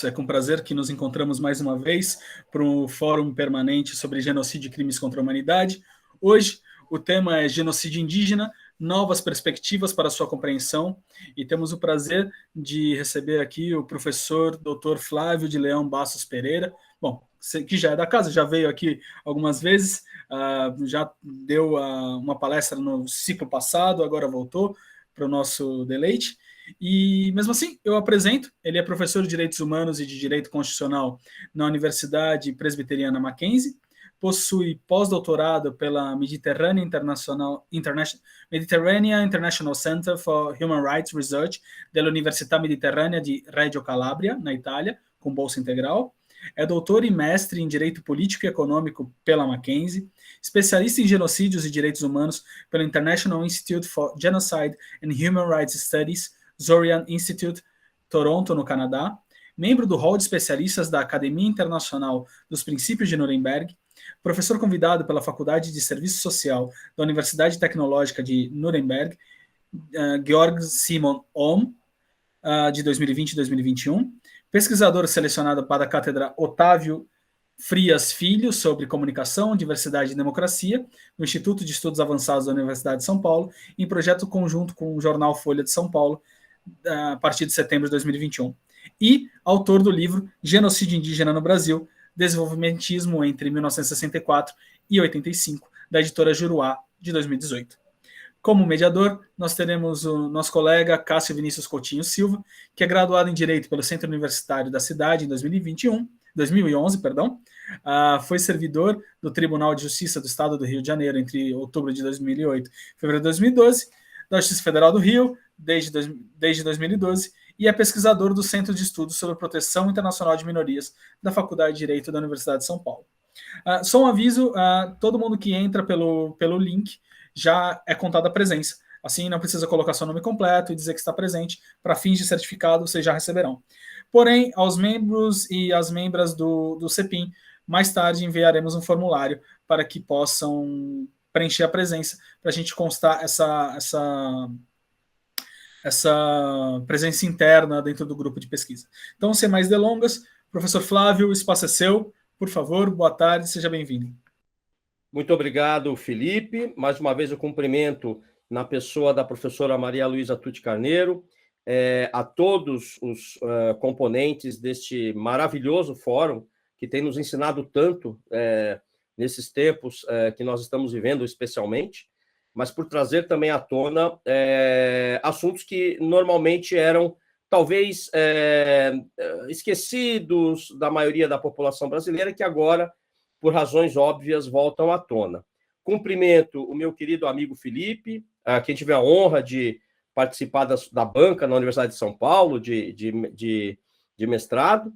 todos, é com prazer que nos encontramos mais uma vez para o Fórum Permanente sobre Genocídio e Crimes contra a Humanidade. Hoje, o tema é Genocídio Indígena, novas perspectivas para sua compreensão, e temos o prazer de receber aqui o professor Dr. Flávio de Leão Bastos Pereira, bom, que já é da casa, já veio aqui algumas vezes, já deu uma palestra no ciclo passado, agora voltou para o nosso deleite. E mesmo assim, eu apresento, ele é professor de Direitos Humanos e de Direito Constitucional na Universidade Presbiteriana Mackenzie, possui pós-doutorado pela Mediterranean International Center for Human Rights Research da Università Mediterrânea de Reggio Calabria, na Itália, com bolsa integral. É doutor e mestre em Direito Político e Econômico pela Mackenzie, especialista em genocídios e direitos humanos pelo International Institute for Genocide and Human Rights Studies, Zorian Institute, Toronto, no Canadá, membro do hall de especialistas da Academia Internacional dos Princípios de Nuremberg, professor convidado pela Faculdade de Serviço Social da Universidade Tecnológica de Nuremberg, Georg Simon Ohm, de 2020 e 2021, pesquisador selecionado para a Cátedra Otávio Frias Filho sobre Comunicação, Diversidade e Democracia, no Instituto de Estudos Avançados da Universidade de São Paulo, em projeto conjunto com o jornal Folha de São Paulo, a partir de setembro de 2021. E autor do livro Genocídio Indígena no Brasil, Desenvolvimentismo entre 1964 e 85, da editora Juruá, de 2018. Como mediador, nós teremos o nosso colega Cássio Vinícius Coutinho Silva, que é graduado em Direito pelo Centro Universitário da Cidade em 2011, foi servidor do Tribunal de Justiça do Estado do Rio de Janeiro entre outubro de 2008 e fevereiro de 2012, da Justiça Federal do Rio desde 2012, e é pesquisador do Centro de Estudos sobre Proteção Internacional de Minorias da Faculdade de Direito da Universidade de São Paulo. Só um aviso, todo mundo que entra pelo link já é contada a presença. Assim, não precisa colocar seu nome completo e dizer que está presente. Para fins de certificado, vocês já receberão. Porém, aos membros e às membras do CEPIM, mais tarde enviaremos um formulário para que possam preencher a presença, para a gente constar essa presença interna dentro do grupo de pesquisa. Então, sem mais delongas, professor Flávio, o espaço é seu. Por favor, boa tarde, seja bem-vindo. Muito obrigado, Felipe. Mais uma vez eu cumprimento na pessoa da professora Maria Luísa Tucci Carneiro, a todos os componentes deste maravilhoso fórum, que tem nos ensinado tanto nesses tempos que nós estamos vivendo, especialmente, mas por trazer também à tona assuntos que normalmente eram, talvez, esquecidos da maioria da população brasileira, que agora, por razões óbvias, voltam à tona. Cumprimento o meu querido amigo Felipe, quem tive a honra de participar da banca na Universidade de São Paulo, de mestrado,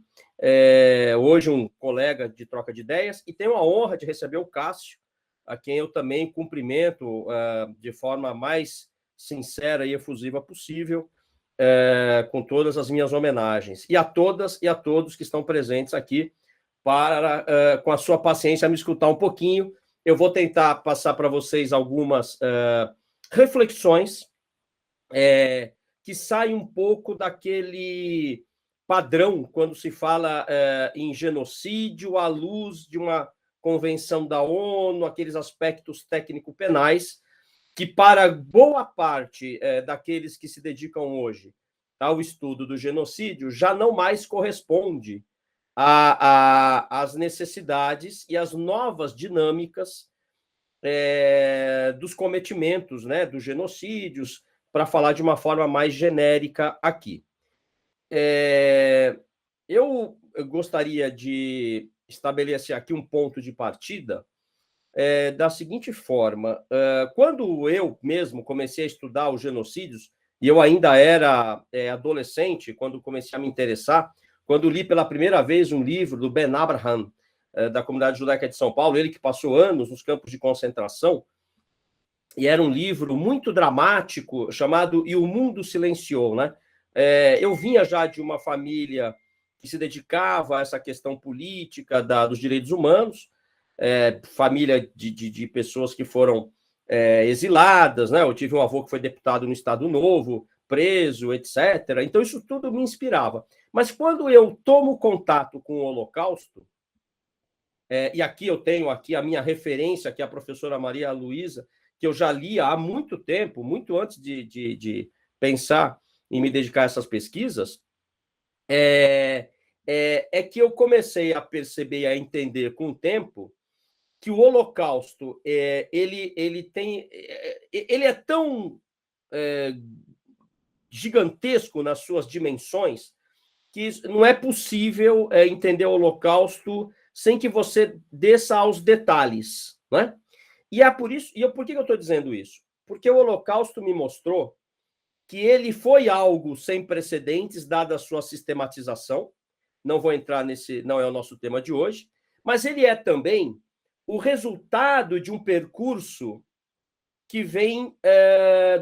hoje um colega de troca de ideias, e tenho a honra de receber o Cássio, a quem eu também cumprimento de forma mais sincera e efusiva possível, com todas as minhas homenagens. E a todas e a todos que estão presentes aqui, com a sua paciência, me escutar um pouquinho. Eu vou tentar passar para vocês algumas reflexões que saem um pouco daquele padrão quando se fala em genocídio à luz de uma convenção da ONU, aqueles aspectos técnico-penais que, para boa parte daqueles que se dedicam hoje ao estudo do genocídio, já não mais corresponde às necessidades e às novas dinâmicas dos cometimentos, dos genocídios, para falar de uma forma mais genérica aqui. Eu gostaria de estabelecer aqui um ponto de partida da seguinte forma. Quando eu mesmo comecei a estudar os genocídios, e eu ainda era adolescente, quando comecei a me interessar, quando li pela primeira vez um livro do Ben Abraham, da Comunidade Judaica de São Paulo, ele que passou anos nos campos de concentração, e era um livro muito dramático, chamado E o Mundo Silenciou, né? Eu vinha já de uma família que se dedicava a essa questão política dos direitos humanos, família de pessoas que foram exiladas, né? Eu tive um avô que foi deputado no Estado Novo, preso, etc. Então, isso tudo me inspirava. Mas quando eu tomo contato com o Holocausto, e aqui eu tenho aqui a minha referência, que é a professora Maria Luísa, que eu já li há muito tempo, muito antes de pensar em me dedicar a essas pesquisas, que eu comecei a perceber e a entender com o tempo que o Holocausto ele é tão gigantesco nas suas dimensões que não é possível entender o Holocausto sem que você desça aos detalhes, né? E é por isso, por que eu estou dizendo isso? Porque o Holocausto me mostrou que ele foi algo sem precedentes, dada a sua sistematização. Não vou entrar nesse, não é o nosso tema de hoje, mas ele é também o resultado de um percurso que vem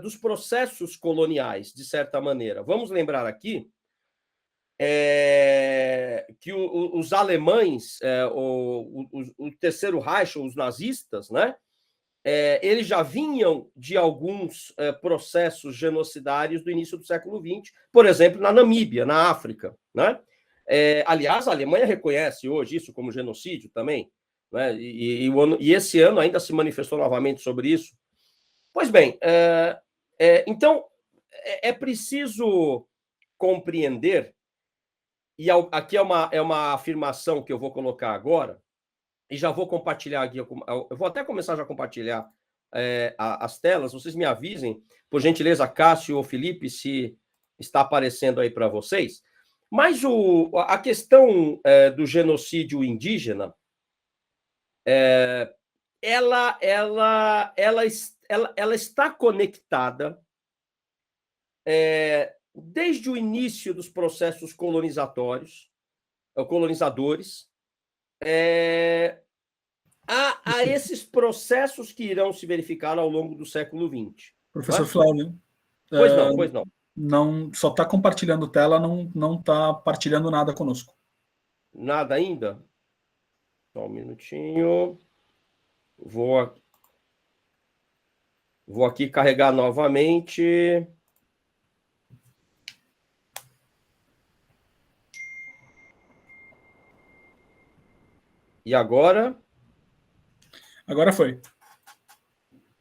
dos processos coloniais, de certa maneira. Vamos lembrar aqui que os alemães, o Terceiro Reich, os nazistas, né, eles já vinham de alguns processos genocidários do início do século XX, por exemplo, na Namíbia, na África, né? Aliás, a Alemanha reconhece hoje isso como genocídio também, né? E esse ano ainda se manifestou novamente sobre isso. Pois bem, então é preciso compreender, e aqui é uma afirmação que eu vou colocar agora, e já vou compartilhar aqui, eu vou até começar já a compartilhar as telas, vocês me avisem, por gentileza, Cássio ou Felipe, se está aparecendo aí para vocês. Mas a questão do genocídio indígena, ela está conectada desde o início dos processos colonizadores, a esses processos que irão se verificar ao longo do século XX. Professor Flávio. Pois não. Não, só está compartilhando tela, não está partilhando nada conosco. Nada ainda? Só um minutinho. Vou aqui carregar novamente. E agora? Agora foi.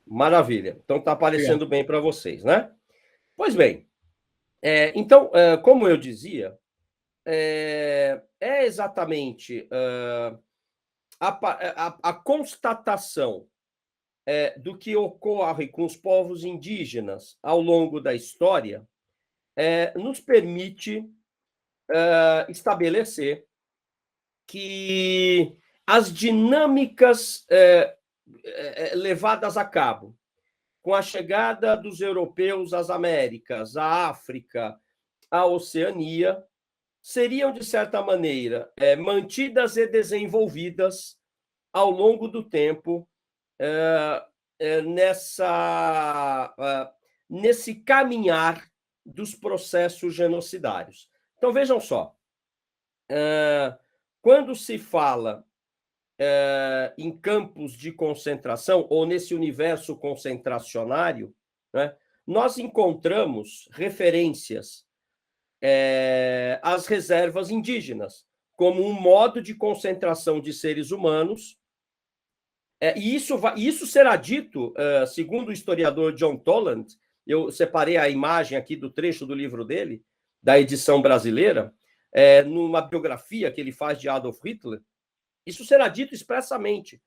Maravilha. Então está aparecendo bem para vocês, né? Pois bem. Então, como eu dizia, exatamente a constatação do que ocorre com os povos indígenas ao longo da história nos permite estabelecer que as dinâmicas levadas a cabo com a chegada dos europeus às Américas, à África, à Oceania, seriam, de certa maneira, mantidas e desenvolvidas ao longo do tempo nesse caminhar dos processos genocidários. Então, vejam só, quando se fala em campos de concentração, ou nesse universo concentracionário, né, nós encontramos referências às reservas indígenas, como um modo de concentração de seres humanos, e isso será dito, segundo o historiador John Toland, eu separei a imagem aqui do trecho do livro dele, da edição brasileira, numa biografia que ele faz de Adolf Hitler. Isso será dito expressamente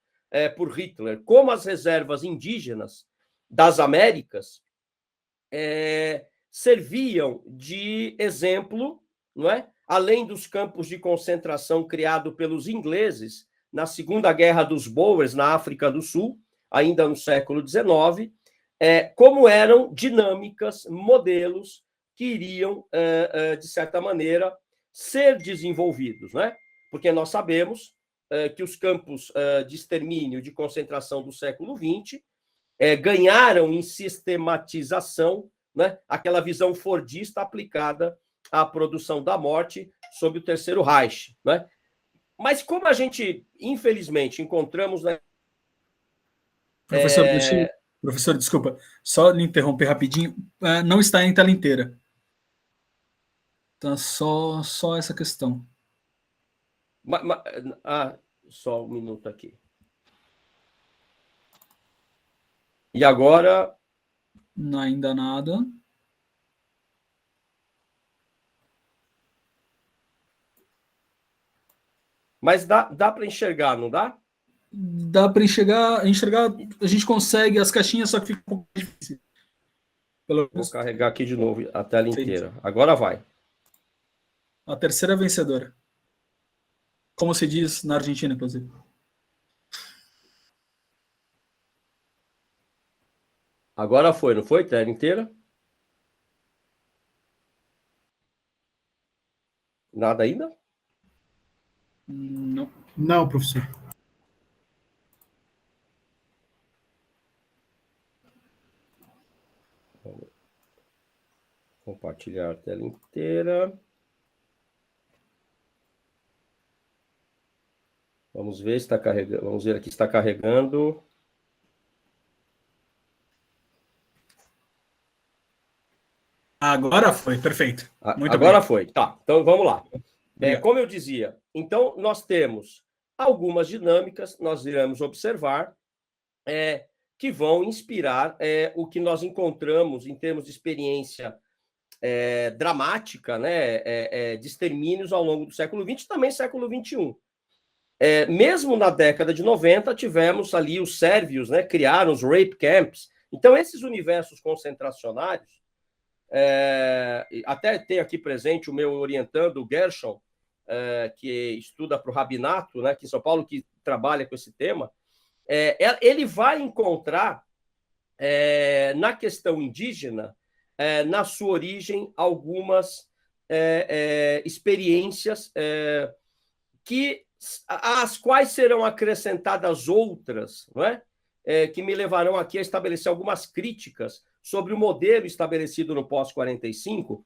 por Hitler, como as reservas indígenas das Américas serviam de exemplo, não é? Além dos campos de concentração criados pelos ingleses na Segunda Guerra dos Boers, na África do Sul, ainda no século XIX, como eram dinâmicas, modelos que iriam, de certa maneira, ser desenvolvidos, né? Porque nós sabemos que os campos de extermínio, de concentração do século XX ganharam em sistematização, né, aquela visão fordista aplicada à produção da morte sob o Terceiro Reich, né? Mas como a gente, infelizmente, encontramos... Professor, Professor, desculpa, só lhe interromper rapidinho. Não está em tela inteira. Tá só essa questão. Só um minuto aqui. E agora? Ainda nada. Mas dá para enxergar, não dá? Dá para enxergar, a gente consegue as caixinhas, só que fica um pouco difícil. Vou carregar aqui de novo a tela inteira. Agora vai. A terceira vencedora. Como se diz na Argentina, inclusive. Agora foi, não foi? Tela inteira? Nada ainda? Não. Não, professor. Vamos compartilhar a tela inteira. Vamos ver se está carregando. Vamos ver aqui se está carregando. Agora foi, perfeito. Muito agora bem. Foi. Tá, então vamos lá. Como eu dizia, então nós temos algumas dinâmicas, nós iremos observar que vão inspirar o que nós encontramos em termos de experiência dramática, né, de extermínios ao longo do século XX e também século XXI. Mesmo na década de 90, tivemos ali os sérvios, né, criaram os rape camps. Então, esses universos concentracionários, até tem aqui presente o meu orientando, o Gershon, que estuda para o Rabinato, né, aqui em São Paulo, que trabalha com esse tema. Ele vai encontrar na questão indígena, na sua origem, algumas experiências às quais serão acrescentadas outras, não é? Que me levarão aqui a estabelecer algumas críticas sobre o modelo estabelecido no pós-45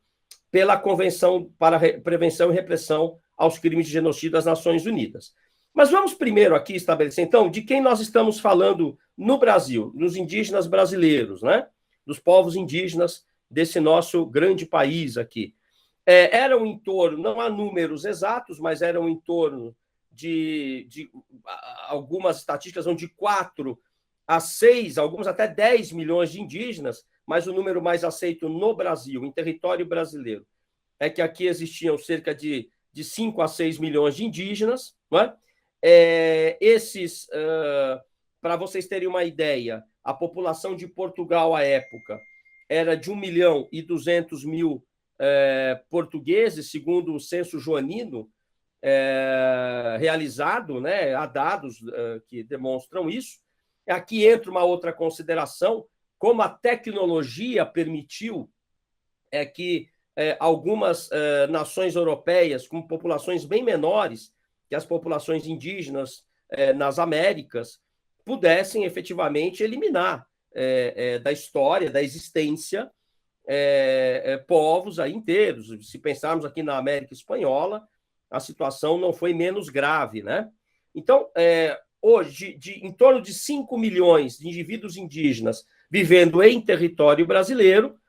pela Convenção para Prevenção e Repressão aos Crimes de Genocídio das Nações Unidas. Mas vamos primeiro aqui estabelecer, então, de quem nós estamos falando no Brasil, nos indígenas brasileiros, né? Dos povos indígenas desse nosso grande país aqui. Eram em torno, não há números exatos, mas eram em torno de algumas estatísticas vão de 4 a 6, alguns até 10 milhões de indígenas, mas o número mais aceito no Brasil, em território brasileiro, é que aqui existiam cerca de 5 a 6 milhões de indígenas, não é? Para vocês terem uma ideia, a população de Portugal à época era de 1.200.000 portugueses, segundo o censo joanino realizado, né? Há dados que demonstram isso. Aqui entra uma outra consideração, como a tecnologia permitiu que algumas nações europeias, com populações bem menores que as populações indígenas nas Américas, pudessem efetivamente eliminar da história, da existência, povos aí inteiros. Se pensarmos aqui na América Espanhola, a situação não foi menos grave, né? Então, hoje, em torno de 5 milhões de indivíduos indígenas vivendo em território brasileiro,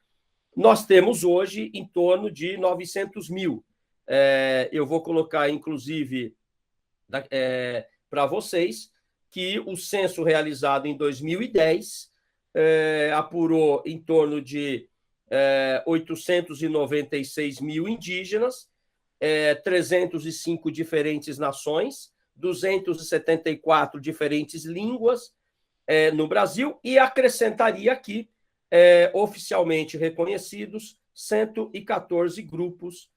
nós temos hoje em torno de 900 mil. Eu vou colocar, inclusive, para vocês, que o censo realizado em 2010 apurou em torno de 896 mil indígenas, 305 diferentes nações, 274 diferentes línguas no Brasil, e acrescentaria aqui, oficialmente reconhecidos, 114 grupos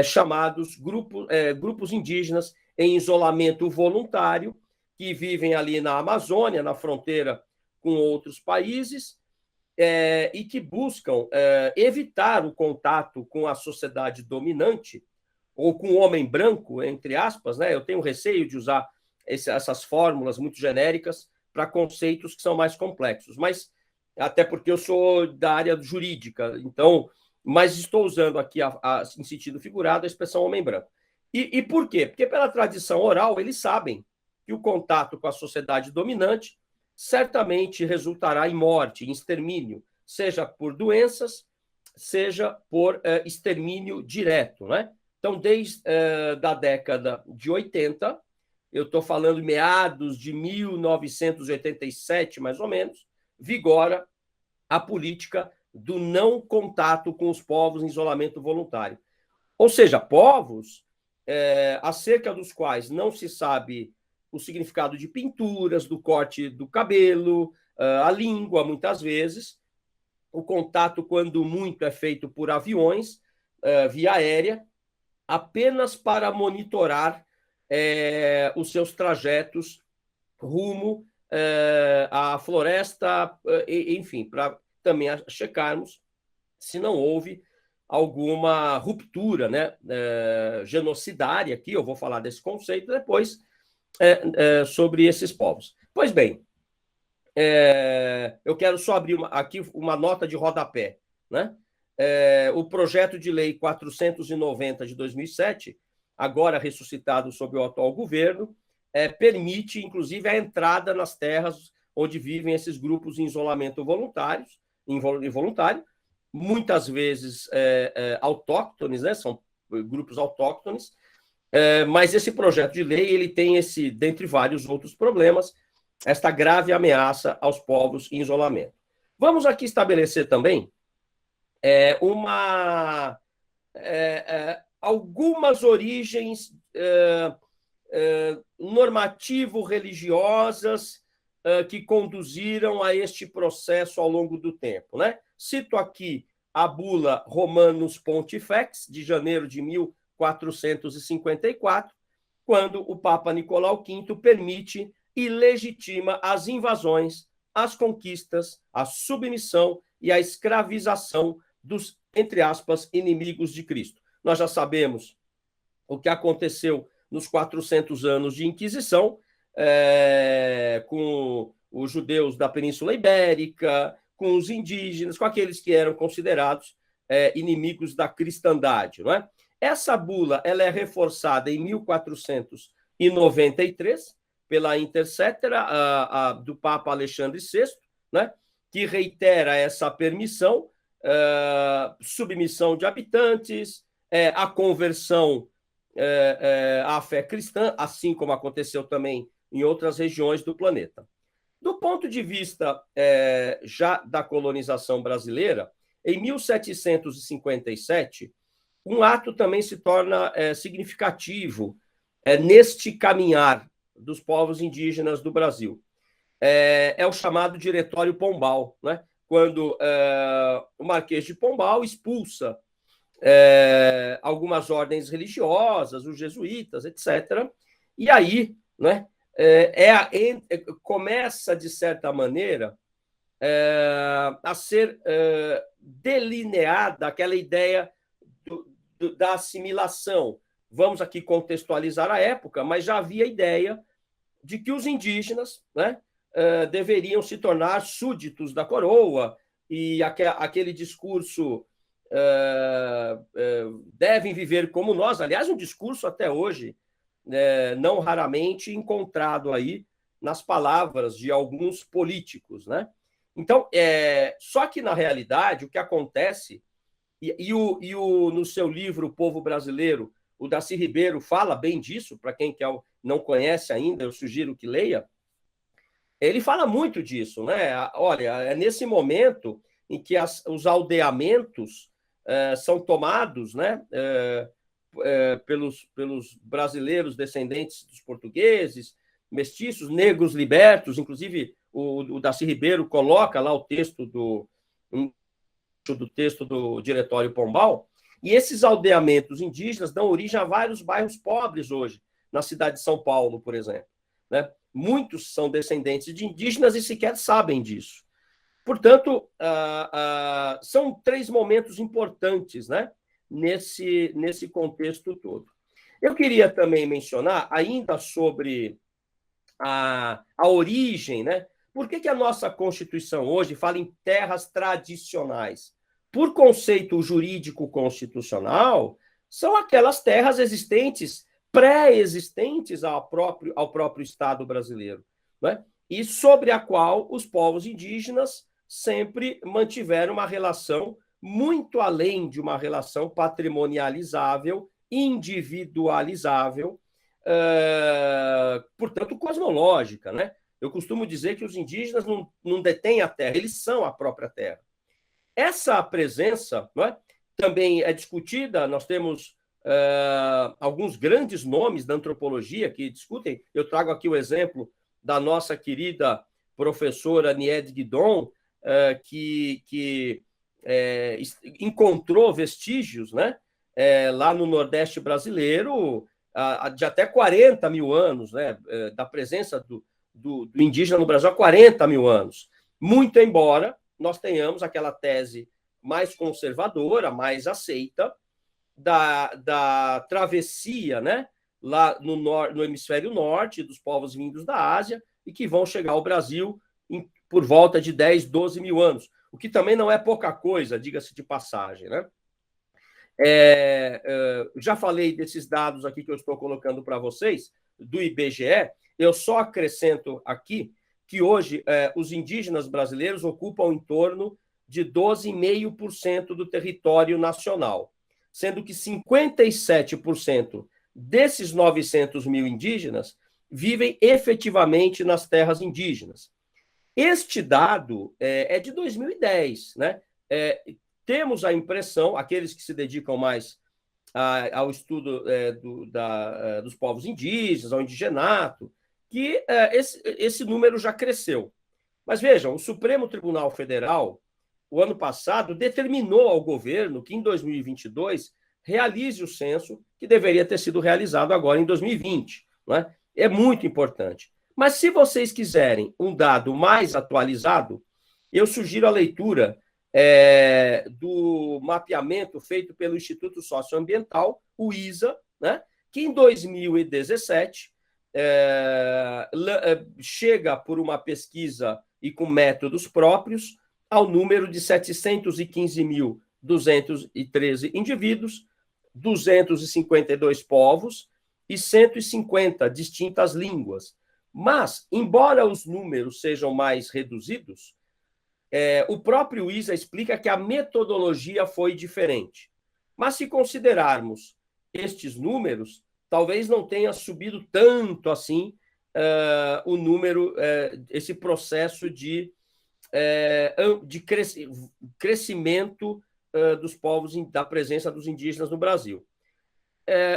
chamados grupos indígenas em isolamento voluntário, que vivem ali na Amazônia, na fronteira com outros países, e que buscam evitar o contato com a sociedade dominante, ou com o homem branco, entre aspas, né? Eu tenho receio de usar essas fórmulas muito genéricas para conceitos que são mais complexos, mas até porque eu sou da área jurídica, então, mas estou usando aqui, em sentido figurado, a expressão homem branco. E por quê? Porque pela tradição oral, eles sabem que o contato com a sociedade dominante certamente resultará em morte, em extermínio, seja por doenças, seja por extermínio direto, né? Então, desde a década de 80, eu estou falando meados de 1987, mais ou menos, vigora a política do não contato com os povos em isolamento voluntário. Ou seja, povos acerca dos quais não se sabe o significado de pinturas, do corte do cabelo, a língua, muitas vezes. O contato, quando muito, é feito por aviões, via aérea, apenas para monitorar os seus trajetos rumo à floresta, enfim, para também checarmos se não houve alguma ruptura, né, genocidária, aqui eu vou falar desse conceito depois, sobre esses povos. Pois bem, eu quero só abrir aqui uma nota de rodapé, né? O projeto de lei 490 de 2007, agora ressuscitado sob o atual governo, permite, inclusive, a entrada nas terras onde vivem esses grupos em isolamento voluntário, muitas vezes autóctones, né? São grupos autóctones, mas esse projeto de lei ele tem dentre vários outros problemas, esta grave ameaça aos povos em isolamento. Vamos aqui estabelecer também algumas origens normativo-religiosas que conduziram a este processo ao longo do tempo, né? Cito aqui a bula Romanus Pontifex, de janeiro de 1454, quando o Papa Nicolau V permite e legitima as invasões, as conquistas, a submissão e a escravização dos, entre aspas, inimigos de Cristo. Nós já sabemos o que aconteceu nos 400 anos de Inquisição, com os judeus da Península Ibérica, com os indígenas, com aqueles que eram considerados inimigos da cristandade, não é? Essa bula ela é reforçada em 1493 pela intercétera do Papa Alexandre VI, né, que reitera essa permissão, submissão de habitantes, a conversão à fé cristã, assim como aconteceu também em outras regiões do planeta. Do ponto de vista já da colonização brasileira, em 1757, um ato também se torna significativo neste caminhar dos povos indígenas do Brasil. É o chamado Diretório Pombal, né? Quando o Marquês de Pombal expulsa algumas ordens religiosas, os jesuítas, etc. E aí, né, começa, de certa maneira, a ser delineada aquela ideia da assimilação. Vamos aqui contextualizar a época, mas já havia a ideia de que os indígenas, né, deveriam se tornar súditos da coroa, e aquele discurso devem viver como nós. Aliás, um discurso até hoje, não raramente encontrado aí nas palavras de alguns políticos, né? Então, só que, na realidade, o que acontece, no seu livro O Povo Brasileiro, o Darcy Ribeiro fala bem disso, para quem não conhece ainda, eu sugiro que leia. Ele fala muito disso, né? Olha, é nesse momento em que os aldeamentos são tomados, né, pelos brasileiros descendentes dos portugueses, mestiços, negros libertos. Inclusive, o Darcy Ribeiro coloca lá o texto do texto do Diretório Pombal, e esses aldeamentos indígenas dão origem a vários bairros pobres hoje, na cidade de São Paulo, por exemplo, né? Muitos são descendentes de indígenas e sequer sabem disso. Portanto, são 3 momentos importantes, né, nesse contexto todo. Eu queria também mencionar, ainda sobre a origem, né? Por que a nossa Constituição hoje fala em terras tradicionais? Por conceito jurídico constitucional, são aquelas terras existentes, pré-existentes ao próprio Estado brasileiro, né? e sobre a qual os povos indígenas sempre mantiveram uma relação muito além de uma relação patrimonializável, individualizável, portanto, cosmológica, né? Eu costumo dizer que os indígenas não detêm a terra, eles são a própria terra. Essa presença, não é, também é discutida, nós temos alguns grandes nomes da antropologia que discutem, eu trago aqui o exemplo da nossa querida professora Nied Guidon, que encontrou vestígios, né, lá no Nordeste brasileiro, de até 40 mil anos, né, da presença do indígena no Brasil há 40 mil anos. Muito embora nós tenhamos aquela tese mais conservadora, mais aceita, da travessia, né, lá no hemisfério norte, dos povos vindos da Ásia, e que vão chegar ao Brasil por volta de 10, 12 mil anos, o que também não é pouca coisa, diga-se de passagem, né? Já falei desses dados aqui que eu estou colocando para vocês, do IBGE, eu só acrescento aqui que hoje os indígenas brasileiros ocupam em torno de 12,5% do território nacional, sendo que 57% desses 900 mil indígenas vivem efetivamente nas terras indígenas. Este dado é de 2010, né? Temos a impressão, aqueles que se dedicam mais ao estudo dos povos indígenas, ao indigenato, que esse número já cresceu. Mas vejam, o Supremo Tribunal Federal, o ano passado, determinou ao governo que em 2022 realize o censo que deveria ter sido realizado agora em 2020. Não é? É muito importante. Mas se vocês quiserem um dado mais atualizado, eu sugiro a leitura do mapeamento feito pelo Instituto Socioambiental, o ISA, né, que em 2017 chega por uma pesquisa e com métodos próprios ao número de 715.213 indivíduos, 252 povos e 150 distintas línguas. Mas, embora os números sejam mais reduzidos, o próprio ISA explica que a metodologia foi diferente. Mas, se considerarmos estes números, talvez não tenha subido tanto assim o número, esse processo de crescimento dos povos, da presença dos indígenas no Brasil.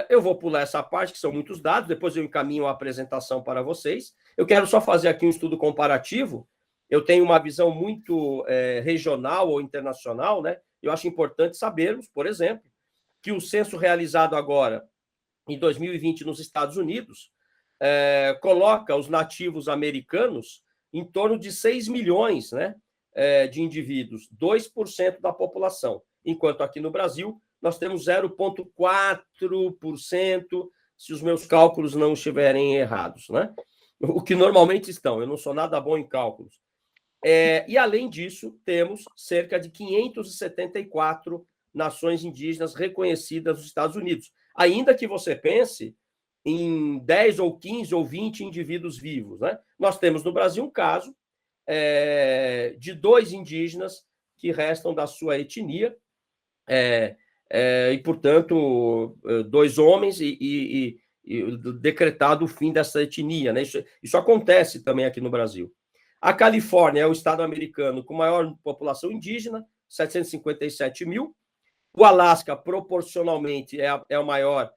Eu vou pular essa parte, que são muitos dados, depois eu encaminho a apresentação para vocês. Eu quero só fazer aqui um estudo comparativo. Eu tenho uma visão muito regional ou internacional, né? Eu acho importante sabermos, por exemplo, que o censo realizado agora, em 2020, nos Estados Unidos, coloca os nativos americanos em torno de 6 milhões, né, de indivíduos, 2% da população, enquanto aqui no Brasil nós temos 0,4%, se os meus cálculos não estiverem errados, né? O que normalmente estão, eu não sou nada bom em cálculos. E, além disso, temos cerca de 574 nações indígenas reconhecidas nos Estados Unidos, ainda que você pense em 10 ou 15 ou 20 indivíduos vivos, né? Nós temos no Brasil um caso de 2 indígenas que restam da sua etnia, e, portanto, 2 homens e decretado o fim dessa etnia, né? Isso acontece também aqui no Brasil. A Califórnia é o estado americano com maior população indígena, 757 mil. O Alasca, proporcionalmente, é o maior,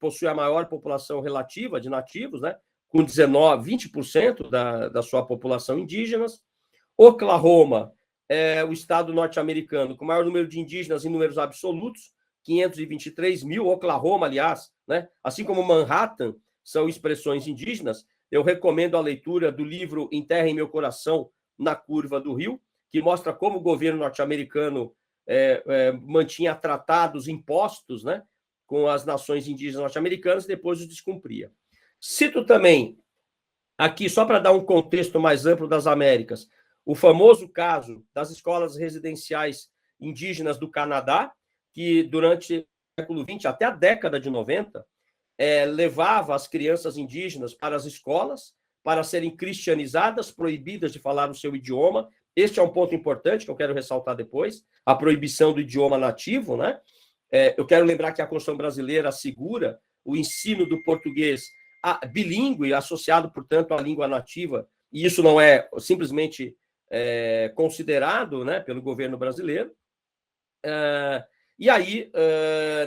possui a maior população relativa de nativos, né? Com 20% da sua população indígenas. Oklahoma é o estado norte-americano com o maior número de indígenas em números absolutos, 523 mil. Oklahoma, aliás, né? Assim como Manhattan, são expressões indígenas. Eu recomendo a leitura do livro Enterra em Meu Coração, na Curva do Rio, que mostra como o governo norte-americano mantinha tratados impostos, né, com as nações indígenas norte-americanas e depois os descumpria. Cito também, aqui, só para dar um contexto mais amplo das Américas, o famoso caso das escolas residenciais indígenas do Canadá, que durante o século XX, até a década de 90, levava as crianças indígenas para as escolas para serem cristianizadas, proibidas de falar o seu idioma. Este é um ponto importante que eu quero ressaltar depois, a proibição do idioma nativo, né? Eu quero lembrar que a Constituição brasileira assegura o ensino do português bilíngue, associado, portanto, à língua nativa, e isso não é simplesmente considerado, né, pelo governo brasileiro. E aí,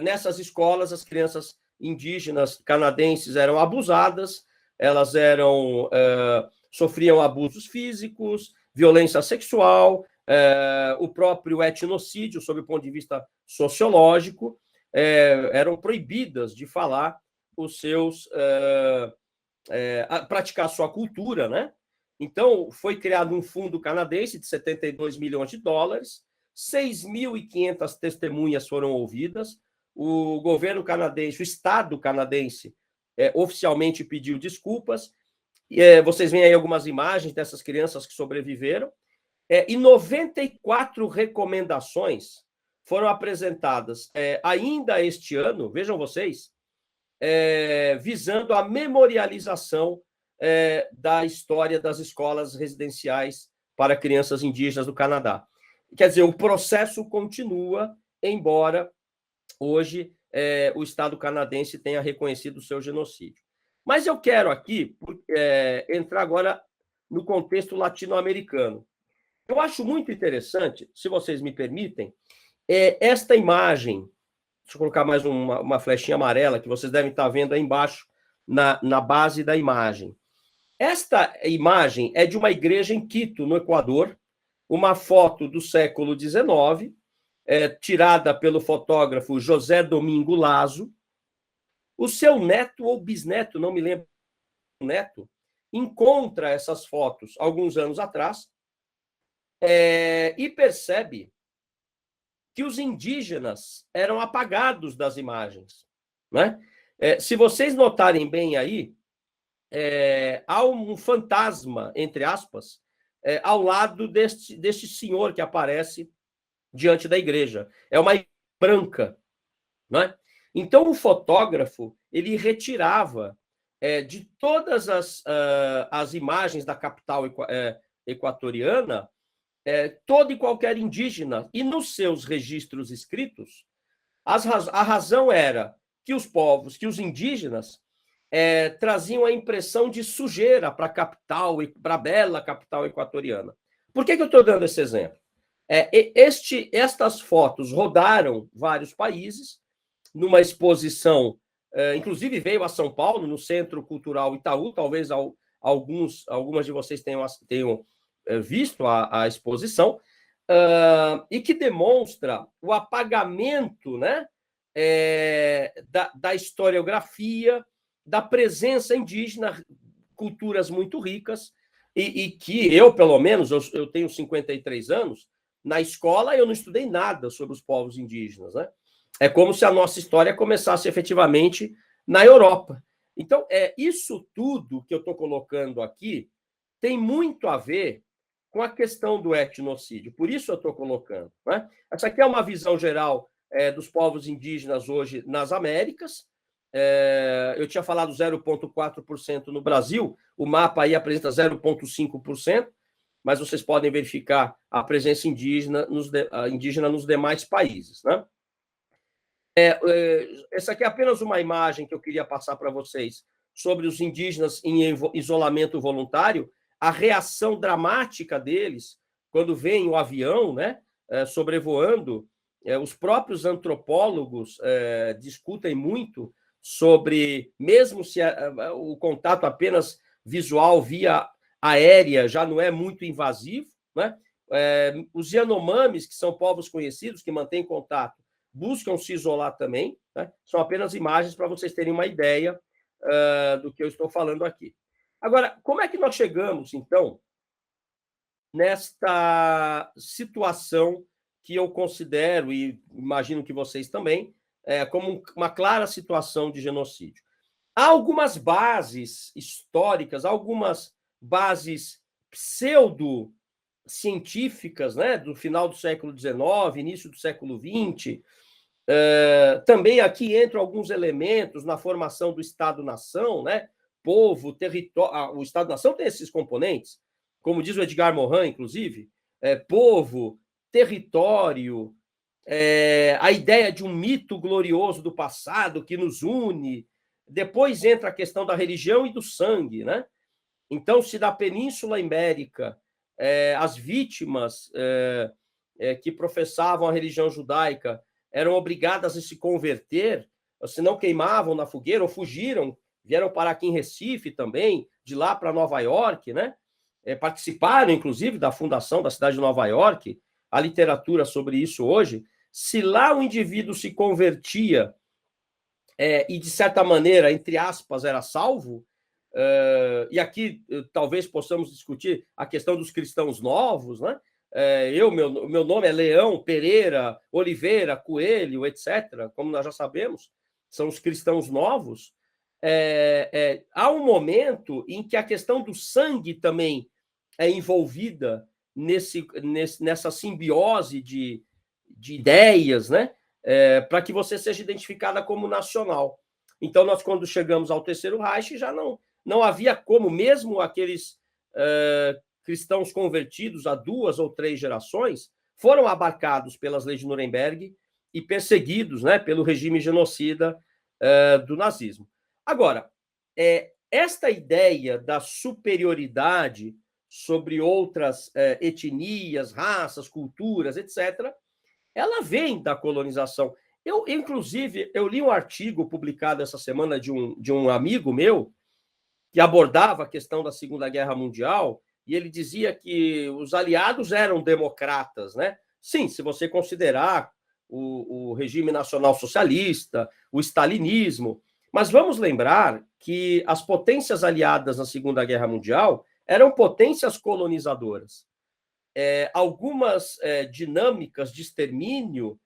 nessas escolas, as crianças indígenas canadenses eram abusadas, elas sofriam abusos físicos, violência sexual, o próprio etnocídio, sob o ponto de vista sociológico, eram proibidas de falar os seus... praticar a sua cultura, né? Então, foi criado um fundo canadense de 72 milhões de dólares, 6.500 testemunhas foram ouvidas, o governo canadense, o Estado canadense, oficialmente pediu desculpas, vocês veem aí algumas imagens dessas crianças que sobreviveram, e 94 recomendações foram apresentadas ainda este ano, vejam vocês, visando a memorialização da história das escolas residenciais para crianças indígenas do Canadá. Quer dizer, o processo continua, embora hoje o Estado canadense tenha reconhecido o seu genocídio. Mas eu quero aqui entrar agora no contexto latino-americano. Eu acho muito interessante, se vocês me permitem, esta imagem. Deixa eu colocar mais uma flechinha amarela que vocês devem estar vendo aí embaixo, na base da imagem. Esta imagem é de uma igreja em Quito, no Equador, uma foto do século XIX, tirada pelo fotógrafo José Domingo Lazo. O seu neto ou bisneto, não me lembro, neto, encontra essas fotos alguns anos atrás e percebe que os indígenas eram apagados das imagens, né? Se vocês notarem bem aí, há um fantasma, entre aspas, ao lado deste senhor que aparece diante da igreja. É uma igreja branca, né? Então, o fotógrafo, ele retirava de todas as imagens da capital equatoriana todo e qualquer indígena, e nos seus registros escritos, a razão era que os povos, que os indígenas, traziam a impressão de sujeira para a capital, para a bela capital equatoriana. Por que eu estou dando esse exemplo? Estas fotos rodaram vários países, numa exposição, inclusive veio a São Paulo, no Centro Cultural Itaú, talvez algumas de vocês tenham visto a exposição, e que demonstra o apagamento, né, da historiografia, da presença indígena, culturas muito ricas, e que eu, pelo menos, eu tenho 53 anos, na escola eu não estudei nada sobre os povos indígenas, né? É como se a nossa história começasse efetivamente na Europa. Então, isso tudo que eu estou colocando aqui tem muito a ver com a questão do etnocídio. Por isso eu estou colocando, né? Essa aqui é uma visão geral dos povos indígenas hoje nas Américas. Eu tinha falado 0,4% no Brasil, o mapa aí apresenta 0,5%, mas vocês podem verificar a presença indígena nos demais países, né? Essa aqui é apenas uma imagem que eu queria passar para vocês sobre os indígenas em isolamento voluntário, a reação dramática deles quando vem o avião, né, sobrevoando. Os próprios antropólogos discutem muito sobre, mesmo se o contato apenas visual via aérea já não é muito invasivo, né? Os Yanomamis, que são povos conhecidos, que mantêm contato, buscam se isolar também, né? São apenas imagens para vocês terem uma ideia do que eu estou falando aqui. Agora, como é que nós chegamos, então, nesta situação que eu considero, e imagino que vocês também, como uma clara situação de genocídio? Há algumas bases históricas, algumas bases pseudo-científicas, né, do final do século XIX, início do século XX. Também aqui entram alguns elementos na formação do Estado-nação, né? povo, território. O Estado-nação tem esses componentes, como diz o Edgar Morin, inclusive, povo, território, a ideia de um mito glorioso do passado que nos une. Depois entra a questão da religião e do sangue, né? Então, se da Península Ibérica as vítimas que professavam a religião judaica eram obrigadas a se converter, se não queimavam na fogueira ou fugiram, vieram parar aqui em Recife também, de lá para Nova York, né? Participaram, inclusive, da fundação da cidade de Nova York, a literatura sobre isso hoje. Se lá o indivíduo se convertia e, de certa maneira, entre aspas, era salvo, e aqui talvez possamos discutir a questão dos cristãos novos, né? Meu nome é Leão, Pereira, Oliveira, Coelho, etc., como nós já sabemos, são os cristãos novos. Há um momento em que a questão do sangue também é envolvida nessa simbiose de ideias, né? Para que você seja identificada como nacional. Então, nós, quando chegamos ao Terceiro Reich, já não havia como, mesmo aqueles cristãos convertidos há 2 ou 3 gerações, foram abarcados pelas leis de Nuremberg e perseguidos, né, pelo regime genocida do nazismo. Agora, esta ideia da superioridade sobre outras etnias, raças, culturas, etc., ela vem da colonização. Inclusive, eu li um artigo publicado essa semana de um amigo meu que abordava a questão da Segunda Guerra Mundial, e ele dizia que os aliados eram democratas, né? Sim, se você considerar o regime nacional socialista, o stalinismo, mas vamos lembrar que as potências aliadas na Segunda Guerra Mundial eram potências colonizadoras. Algumas dinâmicas de extermínio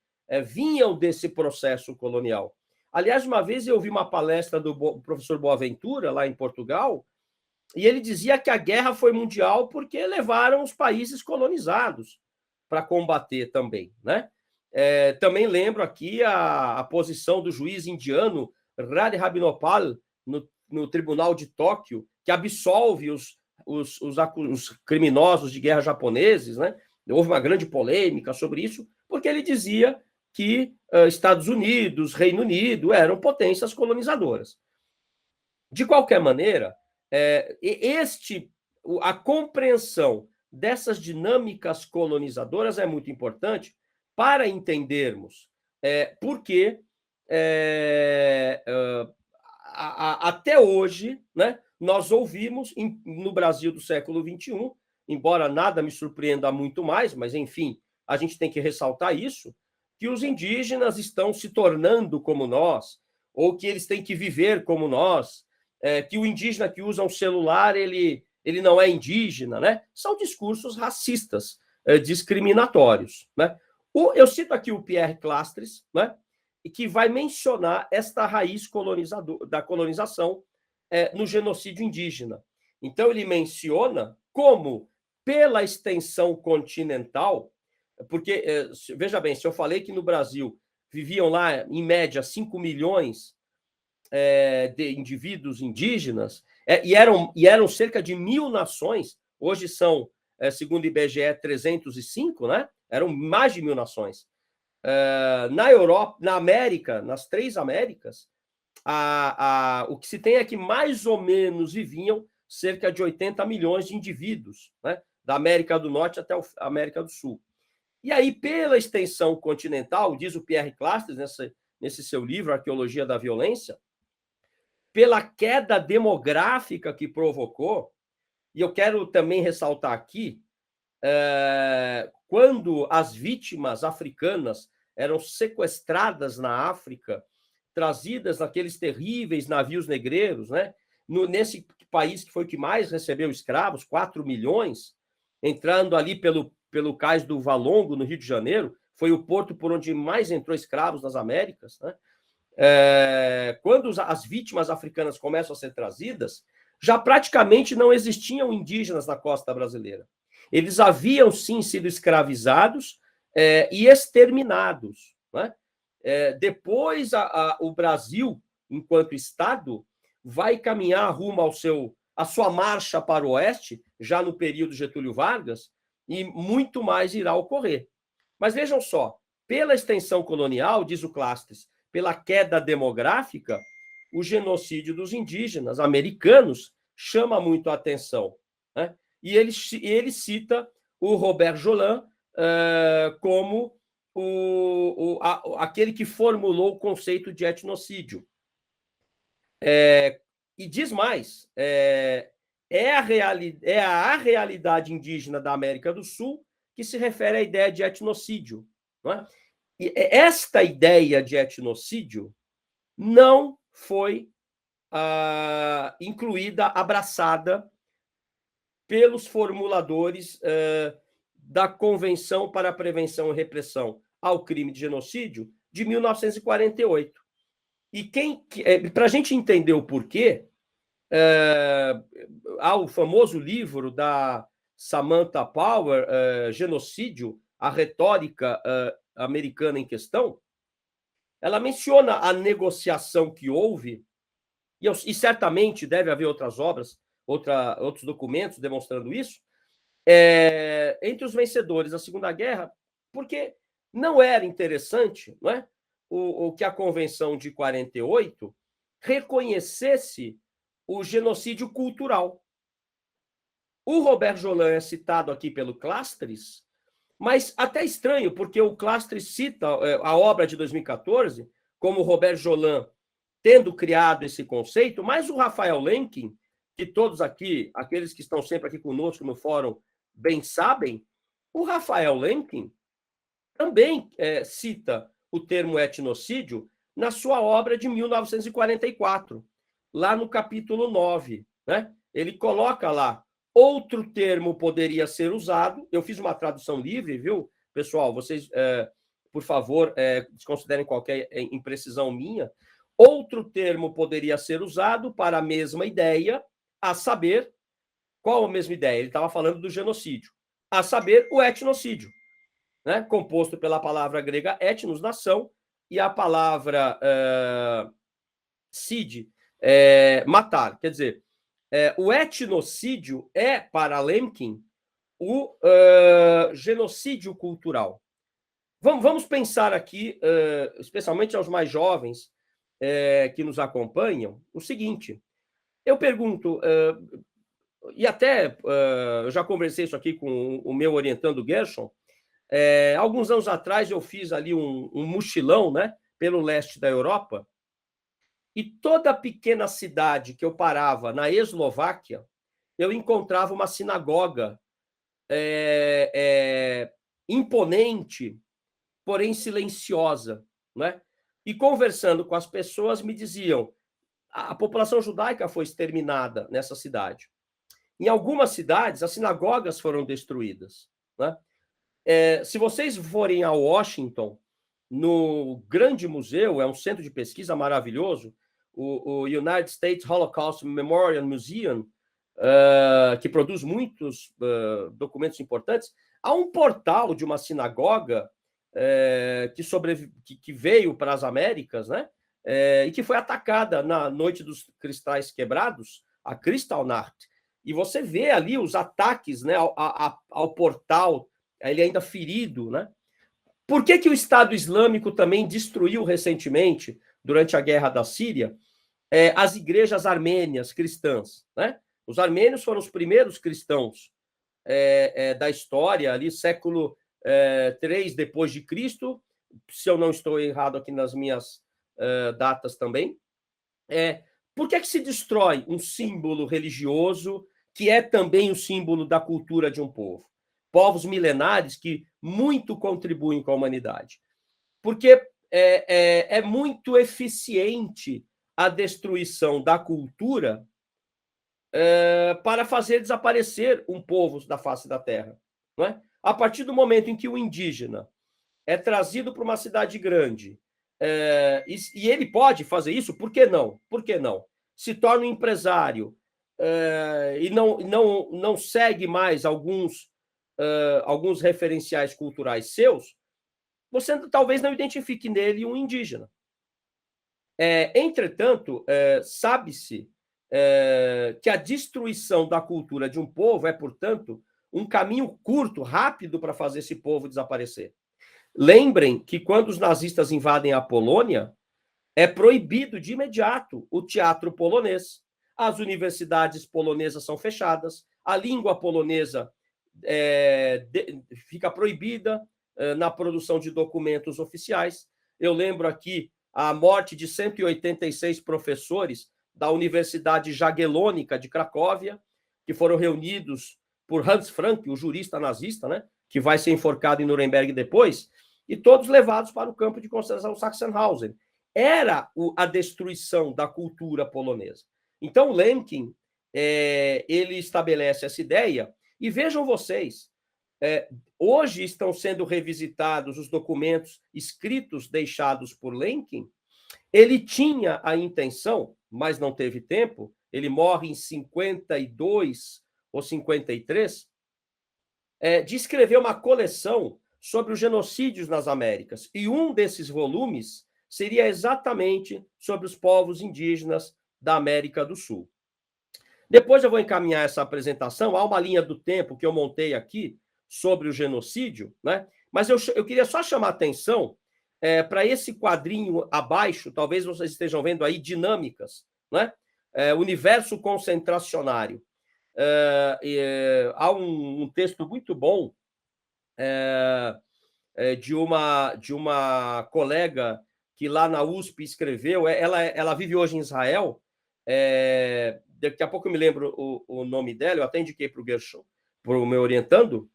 vinham desse processo colonial. Aliás, uma vez eu ouvi uma palestra do professor Boaventura, lá em Portugal, e ele dizia que a guerra foi mundial porque levaram os países colonizados para combater também, né? Também lembro aqui a posição do juiz indiano Radha Rabinopal no Tribunal de Tóquio, que absolve os criminosos de guerra japoneses, né? Houve uma grande polêmica sobre isso, porque ele dizia que Estados Unidos, Reino Unido eram potências colonizadoras. De qualquer maneira, a compreensão dessas dinâmicas colonizadoras é muito importante para entendermos por que até hoje, né, nós ouvimos no Brasil do século XXI, embora nada me surpreenda muito mais, mas, enfim, a gente tem que ressaltar isso, que os indígenas estão se tornando como nós, ou que eles têm que viver como nós, que o indígena que usa um celular, ele não é indígena, né? São discursos racistas, discriminatórios, né? Eu cito aqui o Pierre Clastres, né, que vai mencionar esta raiz da colonização no genocídio indígena. Então, ele menciona como, pela extensão continental, porque, veja bem, se eu falei que no Brasil viviam lá, em média, 5 milhões de indivíduos indígenas, e eram cerca de 1.000 nações, hoje são, segundo o IBGE, 305, né? Eram mais de 1.000 nações. Na Europa, na América, nas 3 Américas, o que se tem é que mais ou menos viviam cerca de 80 milhões de indivíduos, né? Da América do Norte até a América do Sul. E aí, pela extensão continental, diz o Pierre Clastres, nesse seu livro, Arqueologia da Violência, pela queda demográfica que provocou, e eu quero também ressaltar aqui, quando as vítimas africanas eram sequestradas na África, trazidas naqueles terríveis navios negreiros, né? Nesse país que foi o que mais recebeu escravos, 4 milhões, entrando ali pelo cais do Valongo, no Rio de Janeiro, foi o porto por onde mais entrou escravos nas Américas, né? Quando as vítimas africanas começam a ser trazidas, já praticamente não existiam indígenas na costa brasileira. Eles haviam, sim, sido escravizados e exterminados, né? Depois, o Brasil, enquanto Estado, vai caminhar rumo à sua marcha para o oeste, já no período Getúlio Vargas, e muito mais irá ocorrer. Mas vejam só, pela extensão colonial, diz o Clastres, pela queda demográfica, o genocídio dos indígenas americanos chama muito a atenção, né? E ele cita o Robert Jolin como aquele que formulou o conceito de etnocídio. E diz mais, é a realidade indígena da América do Sul que se refere à ideia de etnocídio. Não é? E esta ideia de etnocídio não foi incluída, abraçada pelos formuladores da Convenção para a Prevenção e Repressão ao Crime de Genocídio de 1948. E para a gente entender o porquê, há o famoso livro da Samantha Power, Genocídio, a retórica americana em questão. Ela menciona a negociação que houve, e certamente deve haver outras obras, outros documentos demonstrando isso, entre os vencedores da Segunda Guerra, porque não era interessante, não é? O que a Convenção de 48 reconhecesse o genocídio cultural. O Robert Jolin é citado aqui pelo Clastres, mas até estranho, porque o Clastres cita a obra de 2014 como Robert Jolin tendo criado esse conceito, mas o Rafael Lemkin, que todos aqui, aqueles que estão sempre aqui conosco no fórum, bem sabem, o Rafael Lemkin também cita o termo etnocídio na sua obra de 1944, lá no capítulo 9. Né? Ele coloca lá, outro termo poderia ser usado, eu fiz uma tradução livre, viu, pessoal? Vocês, por favor, desconsiderem qualquer imprecisão minha. Outro termo poderia ser usado para a mesma ideia, a saber, qual a mesma ideia? Ele estava falando do genocídio, a saber, o etnocídio, né? Composto pela palavra grega etnos, nação, e a palavra cid, matar. Quer dizer, o etnocídio é, para Lemkin, o genocídio cultural. Vamos pensar aqui, especialmente aos mais jovens que nos acompanham, o seguinte. Eu pergunto, e até eu já conversei isso aqui com o meu orientando Gershon, alguns anos atrás eu fiz ali um mochilão, né, pelo leste da Europa, e toda pequena cidade que eu parava na Eslováquia, eu encontrava uma sinagoga imponente, porém silenciosa, né? E conversando com as pessoas me diziam, a população judaica foi exterminada nessa cidade. Em algumas cidades, as sinagogas foram destruídas, né? Se vocês forem a Washington, no grande museu, é um centro de pesquisa maravilhoso, o United States Holocaust Memorial Museum, que produz muitos documentos importantes, há um portal de uma sinagoga que veio para as Américas, né? E que foi atacada na Noite dos Cristais Quebrados, a Kristallnacht, e você vê ali os ataques, né, ao portal, ele ainda ferido, né? Por que o Estado Islâmico também destruiu recentemente, durante a Guerra da Síria, as igrejas armênias cristãs, né? Os armênios foram os primeiros cristãos da história, ali, século 3 depois de Cristo, se eu não estou errado aqui nas minhas datas também. Por que se destrói um símbolo religioso que é também o símbolo da cultura de um povo? Povos milenares que muito contribuem com a humanidade. Porque é muito eficiente a destruição da cultura para fazer desaparecer um povo da face da terra. Não é? A partir do momento em que o indígena é trazido para uma cidade grande, e ele pode fazer isso, por que não? Por que não? Se torna um empresário e não segue mais alguns referenciais culturais seus, você talvez não identifique nele um indígena. Entretanto, sabe-se que a destruição da cultura de um povo é, portanto, um caminho curto, rápido para fazer esse povo desaparecer. Lembrem que quando os nazistas invadem a Polônia, é proibido de imediato o teatro polonês. As universidades polonesas são fechadas, a língua polonesa fica proibida na produção de documentos oficiais. Eu lembro aqui a morte de 186 professores da Universidade Jagiellônica de Cracóvia, que foram reunidos por Hans Frank, o jurista nazista, né, que vai ser enforcado em Nuremberg depois, e todos levados para o campo de concentração Sachsenhausen. Era a destruição da cultura polonesa. Então, Lemkin, ele estabelece essa ideia, e vejam vocês, hoje estão sendo revisitados os documentos escritos deixados por Lemkin. Ele tinha a intenção, mas não teve tempo, ele morre em 52 ou 53, de escrever uma coleção sobre os genocídios nas Américas. E um desses volumes seria exatamente sobre os povos indígenas da América do Sul. Depois eu vou encaminhar essa apresentação, há uma linha do tempo que eu montei aqui sobre o genocídio, né? Mas eu queria só chamar a atenção para esse quadrinho abaixo, talvez vocês estejam vendo aí dinâmicas, né? Universo concentracionário. Há um texto muito bom de uma colega que lá na USP escreveu, ela vive hoje em Israel, daqui a pouco eu me lembro o nome dela, eu até indiquei para o Gershon, para o meu orientando.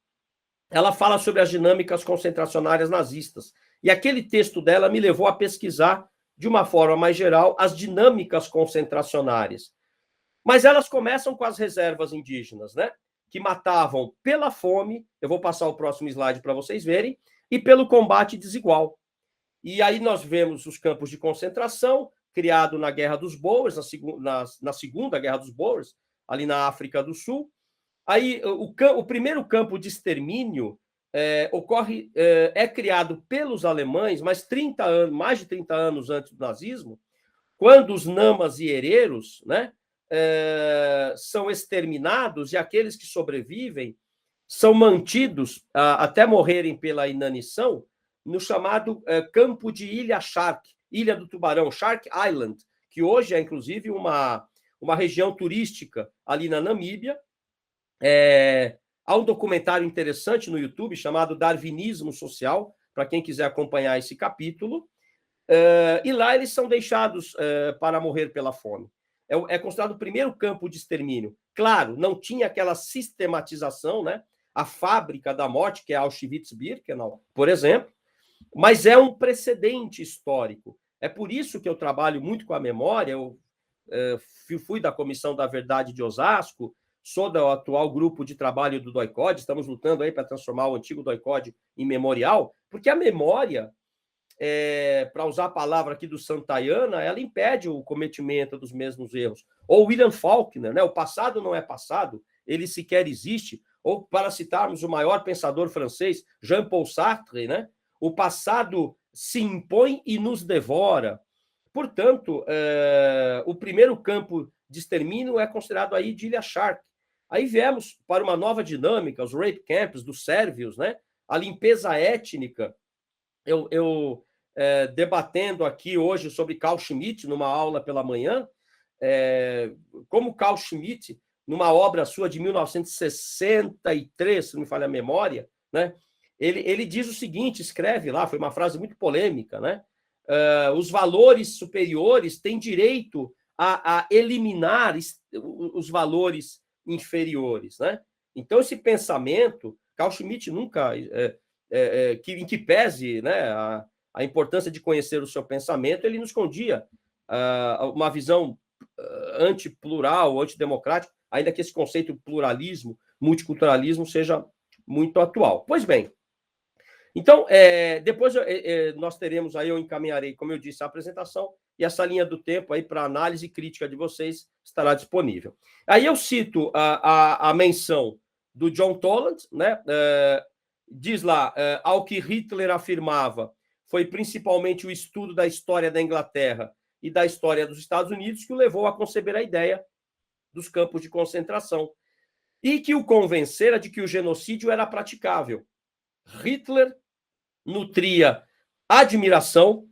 Ela fala sobre as dinâmicas concentracionárias nazistas. E aquele texto dela me levou a pesquisar, de uma forma mais geral, as dinâmicas concentracionárias. Mas elas começam com as reservas indígenas, né? Que matavam pela fome, eu vou passar o próximo slide para vocês verem, e pelo combate desigual. E aí nós vemos os campos de concentração, criado na Guerra dos Boers, na Segunda Guerra dos Boers, ali na África do Sul. Aí o primeiro campo de extermínio é criado pelos alemães, mas mais de 30 anos antes do nazismo, quando os namas e hereros, né, são exterminados e aqueles que sobrevivem são mantidos até morrerem pela inanição no chamado campo de Ilha Shark, Ilha do Tubarão, Shark Island, que hoje é inclusive uma região turística ali na Namíbia. Há um documentário interessante no YouTube chamado Darwinismo Social, para quem quiser acompanhar esse capítulo. E lá eles são deixados para morrer pela fome. É considerado o primeiro campo de extermínio. Claro, não tinha aquela sistematização, né? A fábrica da morte, que é Auschwitz-Birkenau, por exemplo, mas é um precedente histórico. É por isso que eu trabalho muito com a memória. Eu fui da Comissão da Verdade de Osasco, sou do atual grupo de trabalho do DOI-CODE, estamos lutando aí para transformar o antigo DOI-CODE em memorial, porque a memória, para usar a palavra aqui do Santayana, ela impede o cometimento dos mesmos erros. Ou William Faulkner, né? O passado não é passado, ele sequer existe. Ou, para citarmos o maior pensador francês, Jean-Paul Sartre, né? O passado se impõe e nos devora. Portanto, o primeiro campo de extermínio é considerado aí de Ilha Shark. Aí viemos para uma nova dinâmica, os rape camps dos sérvios, né? A limpeza étnica. Eu debatendo aqui hoje sobre Carl Schmitt, numa aula pela manhã, como Carl Schmitt, numa obra sua de 1963, se não me falha a memória, né? Ele diz o seguinte, escreve lá, foi uma frase muito polêmica, né? Os valores superiores têm direito a eliminar os valores inferiores, né? Então, esse pensamento, Carl Schmitt nunca, em que pese, né, a importância de conhecer o seu pensamento, ele não escondia uma visão antiplural, antidemocrática, ainda que esse conceito pluralismo, multiculturalismo seja muito atual. Pois bem, então, depois nós teremos aí, eu encaminharei, como eu disse, a apresentação e essa linha do tempo aí para análise e crítica de vocês estará disponível. Aí eu cito a menção do John Toland, né? Diz lá, ao que Hitler afirmava, foi principalmente o estudo da história da Inglaterra e da história dos Estados Unidos que o levou a conceber a ideia dos campos de concentração e que o convencera de que o genocídio era praticável. Hitler nutria admiração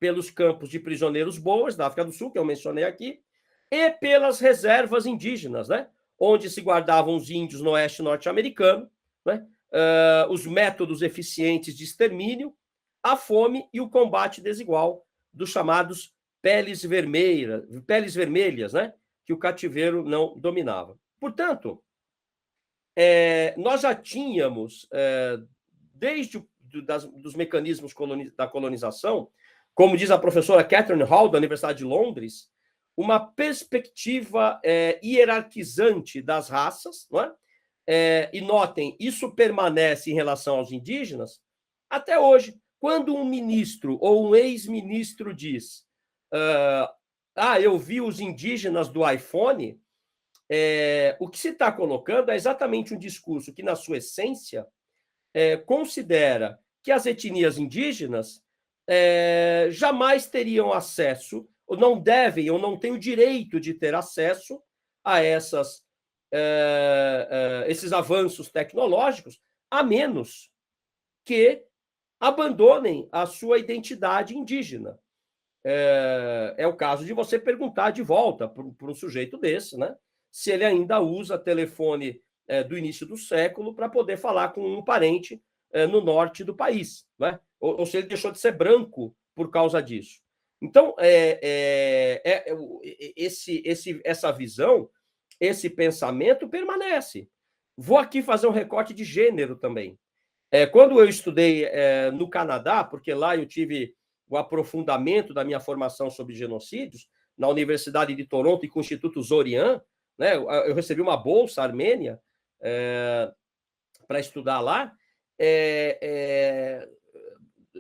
pelos campos de prisioneiros boers da África do Sul, que eu mencionei aqui, e pelas reservas indígenas, né? Onde se guardavam os índios no oeste norte-americano, né? Os métodos eficientes de extermínio, a fome e o combate desigual dos chamados peles vermelhas, né? Que o cativeiro não dominava. Portanto, nós já tínhamos, desde dos mecanismos da colonização, como diz a professora Catherine Hall, da Universidade de Londres, uma perspectiva hierarquizante das raças, não é? E notem, isso permanece em relação aos indígenas até hoje. Quando um ministro ou um ex-ministro diz eu vi os indígenas do iPhone, o que se está colocando é exatamente um discurso que, na sua essência, considera que as etnias indígenas jamais teriam acesso, ou não devem, ou não têm o direito de ter acesso a esses avanços tecnológicos, a menos que abandonem a sua identidade indígena. É o caso de você perguntar de volta para um sujeito desse, né? Se ele ainda usa telefone do início do século para poder falar com um parente no norte do país, né? Ou se ele deixou de ser branco por causa disso. Então, essa visão, esse pensamento permanece. Vou aqui fazer um recorte de gênero também. Quando eu estudei no Canadá, porque lá eu tive o aprofundamento da minha formação sobre genocídios, na Universidade de Toronto e com o Instituto Zorian, né? Eu recebi uma bolsa armênia para estudar lá.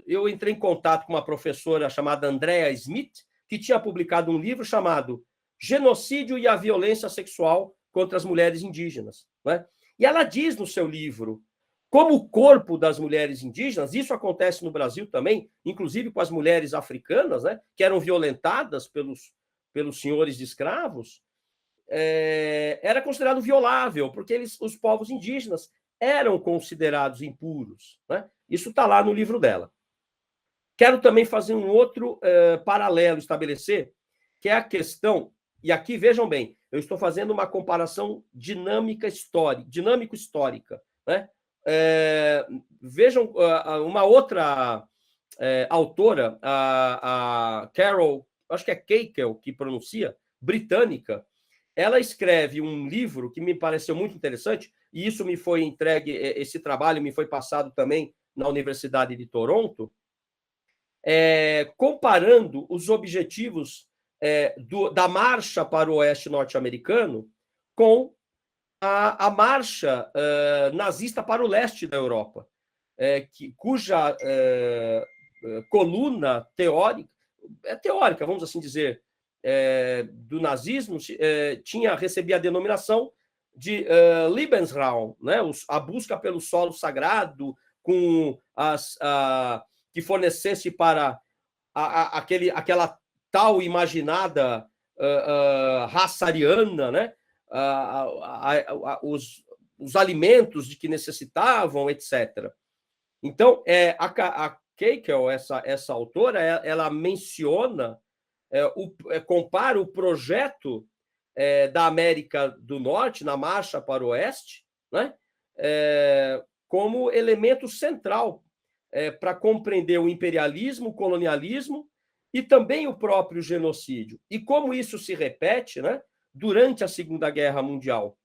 Eu entrei em contato com uma professora chamada Andrea Smith, que tinha publicado um livro chamado Genocídio e a Violência Sexual contra as Mulheres Indígenas, né? E ela diz no seu livro como o corpo das mulheres indígenas, isso acontece no Brasil também, inclusive com as mulheres africanas, né, que eram violentadas pelos senhores de escravos, era considerado violável, porque os povos indígenas eram considerados impuros, né? Isso está lá no livro dela. Quero também fazer um outro paralelo, estabelecer, que é a questão, e aqui vejam bem, eu estou fazendo uma comparação dinâmico-histórica, né? Vejam uma outra autora, a Carol, acho que é Keikel que pronuncia, britânica. Ela escreve um livro que me pareceu muito interessante, e isso me foi entregue, esse trabalho me foi passado também na Universidade de Toronto, comparando os objetivos da marcha para o oeste norte-americano com a marcha nazista para o leste da Europa, cuja coluna teórica, vamos assim dizer, do nazismo, recebia a denominação de Lebensraum, né? A busca pelo solo sagrado, com que fornecesse para aquela tal imaginada raça ariana, né? Os alimentos de que necessitavam, etc. Então, a Keikel, essa autora, ela menciona, compara o projeto da América do Norte, na marcha para o oeste, né, como elemento central para compreender o imperialismo, o colonialismo e também o próprio genocídio. E como isso se repete, né, durante a Segunda Guerra Mundial,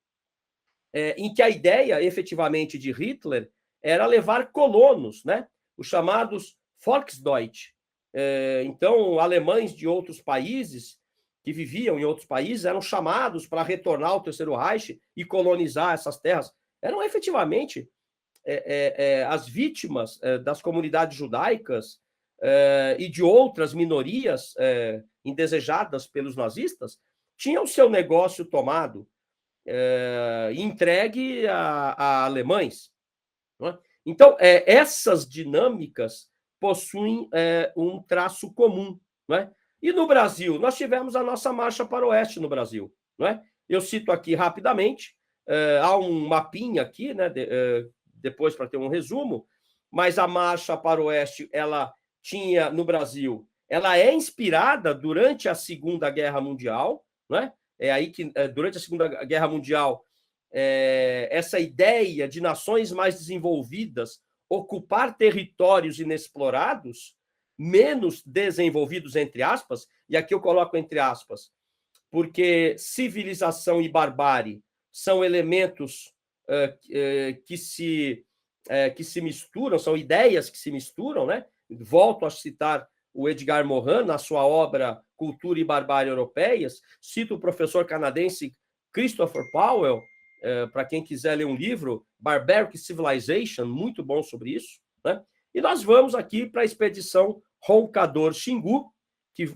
em que a ideia, efetivamente, de Hitler era levar colonos, né, os chamados Volksdeutsch. Então, alemães de outros países, que viviam em outros países, eram chamados para retornar ao Terceiro Reich e colonizar essas terras. Eram, efetivamente, as vítimas das comunidades judaicas e de outras minorias indesejadas pelos nazistas, tinham o seu negócio tomado e entregue a alemães. Não é? Então, essas dinâmicas possuem um traço comum. Não é? E no Brasil, nós tivemos a nossa marcha para o oeste no Brasil. Não é? Eu cito aqui rapidamente, há um mapinha aqui, né, depois para ter um resumo, mas a marcha para o oeste, ela tinha, no Brasil, ela é inspirada durante a Segunda Guerra Mundial, né? É aí que, durante a Segunda Guerra Mundial, essa ideia de nações mais desenvolvidas ocupar territórios inexplorados, menos desenvolvidos, entre aspas, e aqui eu coloco entre aspas, porque civilização e barbárie são elementos que se misturam, são ideias que se misturam, né? Volto a citar o Edgar Morin, na sua obra Cultura e Barbárie Europeias, cito o professor canadense Christopher Powell, para quem quiser ler um livro, Barbaric Civilization, muito bom sobre isso, né? E nós vamos aqui para a expedição Roncador Xingu,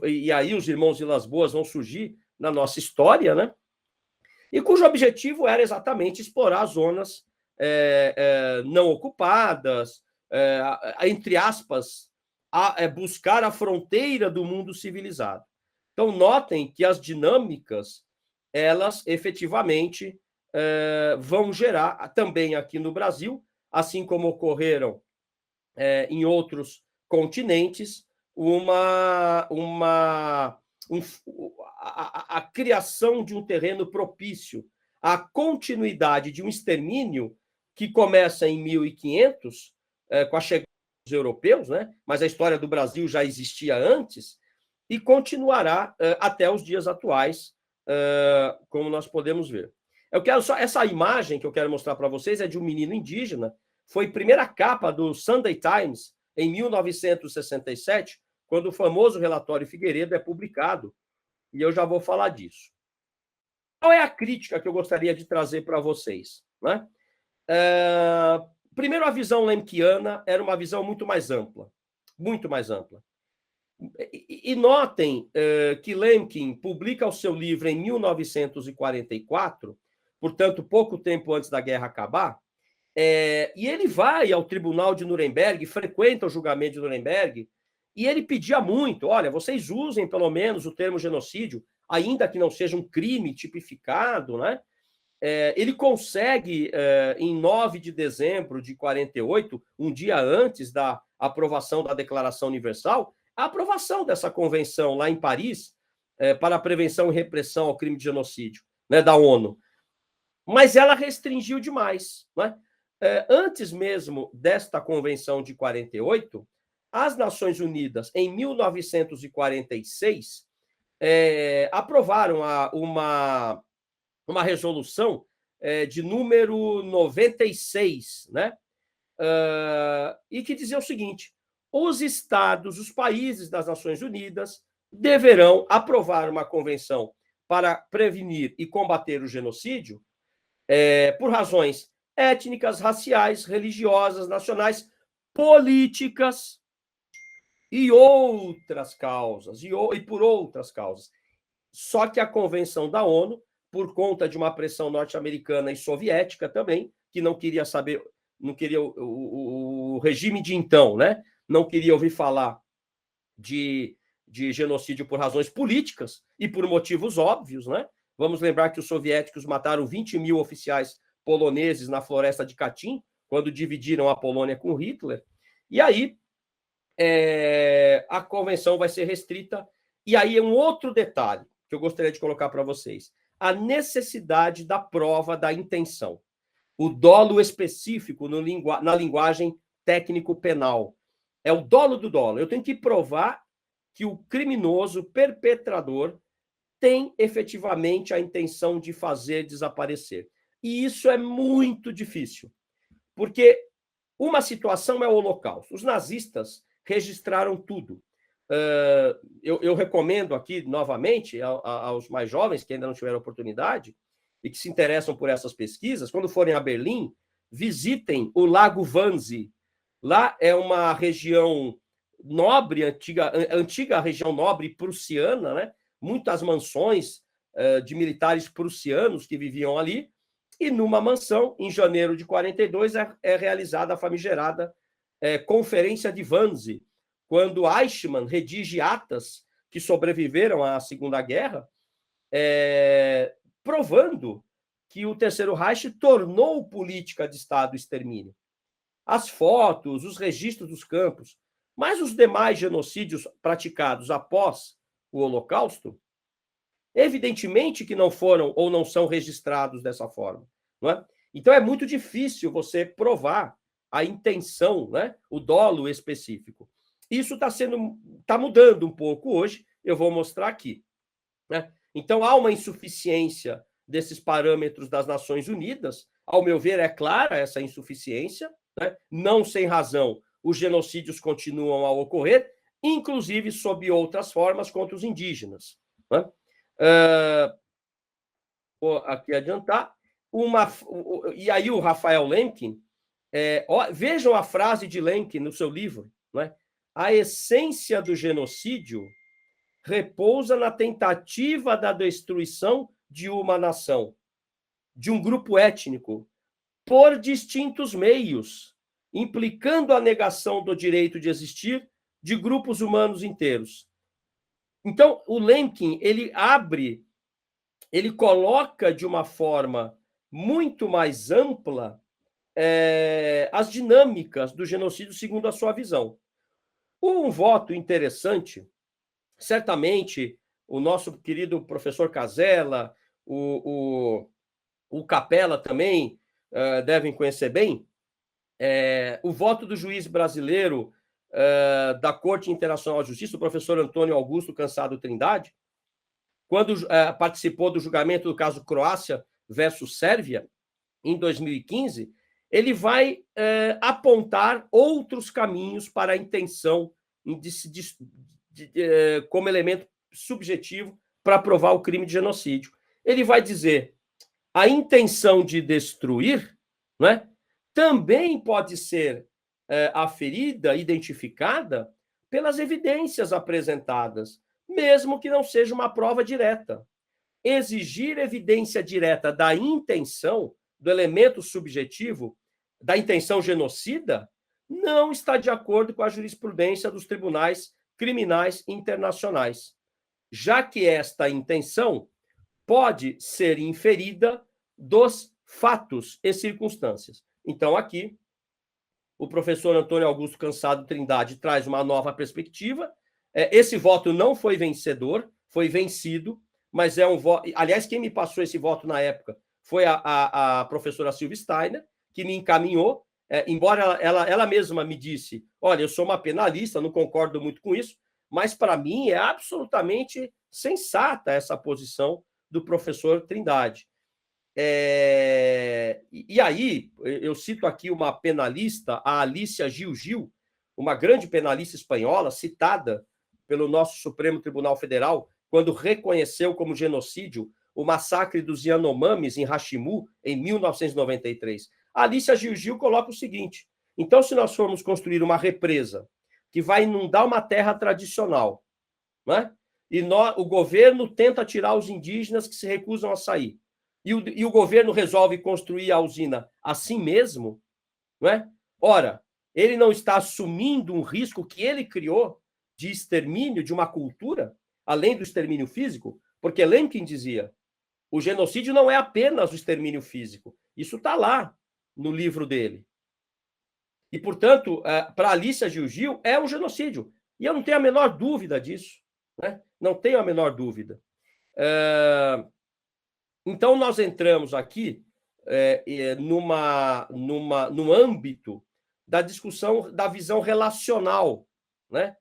e aí os irmãos Vilas Boas vão surgir na nossa história, né? E cujo objetivo era exatamente explorar zonas não ocupadas, entre aspas, buscar a fronteira do mundo civilizado. Então, notem que as dinâmicas, elas efetivamente vão gerar, também aqui no Brasil, assim como ocorreram em outros continentes, a criação de um terreno propício à continuidade de um extermínio que começa em 1500, com a chegada dos europeus, né? Mas a história do Brasil já existia antes, e continuará até os dias atuais, como nós podemos ver. Eu quero só essa imagem que eu quero mostrar para vocês é de um menino indígena, foi primeira capa do Sunday Times em 1967, quando o famoso relatório Figueiredo é publicado, e eu já vou falar disso. Qual é a crítica que eu gostaria de trazer para vocês, né? Primeiro, a visão lemkiana era uma visão muito mais ampla, muito mais ampla. E notem que Lemkin publica o seu livro em 1944, portanto, pouco tempo antes da guerra acabar, e ele vai ao tribunal de Nuremberg, frequenta o julgamento de Nuremberg, e ele pedia muito, olha, vocês usem pelo menos o termo genocídio, ainda que não seja um crime tipificado, né? Ele consegue, em 9 de dezembro de 48, um dia antes da aprovação da Declaração Universal, a aprovação dessa convenção lá em Paris, para a prevenção e repressão ao crime de genocídio, né, da ONU. Mas ela restringiu demais, né? Antes mesmo desta convenção de 48, as Nações Unidas, em 1946, aprovaram uma resolução de número 96, né? E que dizia o seguinte: os estados, os países das Nações Unidas deverão aprovar uma convenção para prevenir e combater o genocídio por razões étnicas, raciais, religiosas, nacionais, políticas e outras causas, e por outras causas. Só que a Convenção da ONU, por conta de uma pressão norte-americana e soviética também, que não queria saber, não queria o regime de então, né? Não queria ouvir falar de genocídio por razões políticas e por motivos óbvios, né? Vamos lembrar que os soviéticos mataram 20 mil oficiais poloneses na floresta de Katyn, quando dividiram a Polônia com Hitler. E aí a convenção vai ser restrita. E aí um outro detalhe que eu gostaria de colocar para vocês: a necessidade da prova da intenção, o dolo específico na linguagem técnico-penal. É o dolo do dolo. Eu tenho que provar que o criminoso perpetrador tem efetivamente a intenção de fazer desaparecer. E isso é muito difícil, porque uma situação é o Holocausto. Os nazistas registraram tudo. Eu recomendo aqui, novamente, aos mais jovens que ainda não tiveram oportunidade e que se interessam por essas pesquisas, quando forem a Berlim, visitem o Lago Wannsee. Lá é uma região nobre, antiga região nobre prussiana, né? Muitas mansões de militares prussianos que viviam ali, e numa mansão, em janeiro de 42, é realizada a famigerada Conferência de Wannsee, quando Eichmann redige atas que sobreviveram à Segunda Guerra, provando que o Terceiro Reich tornou política de Estado o extermínio. As fotos, os registros dos campos, mas os demais genocídios praticados após o Holocausto, evidentemente que não foram ou não são registrados dessa forma. Não é? Então, é muito difícil você provar a intenção, né, o dolo específico. Isso está mudando um pouco hoje, eu vou mostrar aqui. Né? Então, há uma insuficiência desses parâmetros das Nações Unidas. Ao meu ver, é clara essa insuficiência. Né? Não sem razão, os genocídios continuam a ocorrer, inclusive sob outras formas contra os indígenas. Né? Vou aqui adiantar. E aí o Rafael Lemkin, vejam a frase de Lemkin no seu livro, né? A essência do genocídio repousa na tentativa da destruição de uma nação, de um grupo étnico, por distintos meios, implicando a negação do direito de existir de grupos humanos inteiros. Então, o Lemkin, ele coloca de uma forma muito mais ampla as dinâmicas do genocídio segundo a sua visão. Um voto interessante, certamente, o nosso querido professor Casella, o Capella também devem conhecer bem, o voto do juiz brasileiro da Corte Internacional de Justiça, o professor Antônio Augusto Cansado Trindade, quando participou do julgamento do caso Croácia versus Sérvia, em 2015, ele vai apontar outros caminhos para a intenção como elemento subjetivo para provar o crime de genocídio. Ele vai dizer a intenção de destruir, né, também pode ser aferida, identificada pelas evidências apresentadas, mesmo que não seja uma prova direta. Exigir evidência direta da intenção, do elemento subjetivo, da intenção genocida, não está de acordo com a jurisprudência dos tribunais criminais internacionais, já que esta intenção pode ser inferida dos fatos e circunstâncias. Então, aqui, o professor Antônio Augusto Cansado Trindade traz uma nova perspectiva. Esse voto não foi vencedor, foi vencido, mas é um voto... Aliás, quem me passou esse voto na época foi a professora Silvia Steiner, que me encaminhou, embora ela mesma me disse, olha, eu sou uma penalista, não concordo muito com isso, mas para mim é absolutamente sensata essa posição do professor Trindade. E aí, eu cito aqui uma penalista, a Alicia Gil Gil, uma grande penalista espanhola, citada pelo nosso Supremo Tribunal Federal, quando reconheceu como genocídio o massacre dos Yanomamis em Hashimu, em 1993. A Alicia Gil Gil coloca o seguinte, então, se nós formos construir uma represa que vai inundar uma terra tradicional, né? E o governo tenta tirar os indígenas que se recusam a sair, e o governo resolve construir a usina assim mesmo, não é? Ora, ele não está assumindo um risco que ele criou de extermínio de uma cultura, além do extermínio físico? Porque Lemkin dizia, o genocídio não é apenas o extermínio físico. Isso está lá no livro dele. E, portanto, para Alicia Gil Gil, é um genocídio. E eu não tenho a menor dúvida disso. Né? Não tenho a menor dúvida. Então, nós entramos aqui num âmbito da discussão da visão relacional. Né?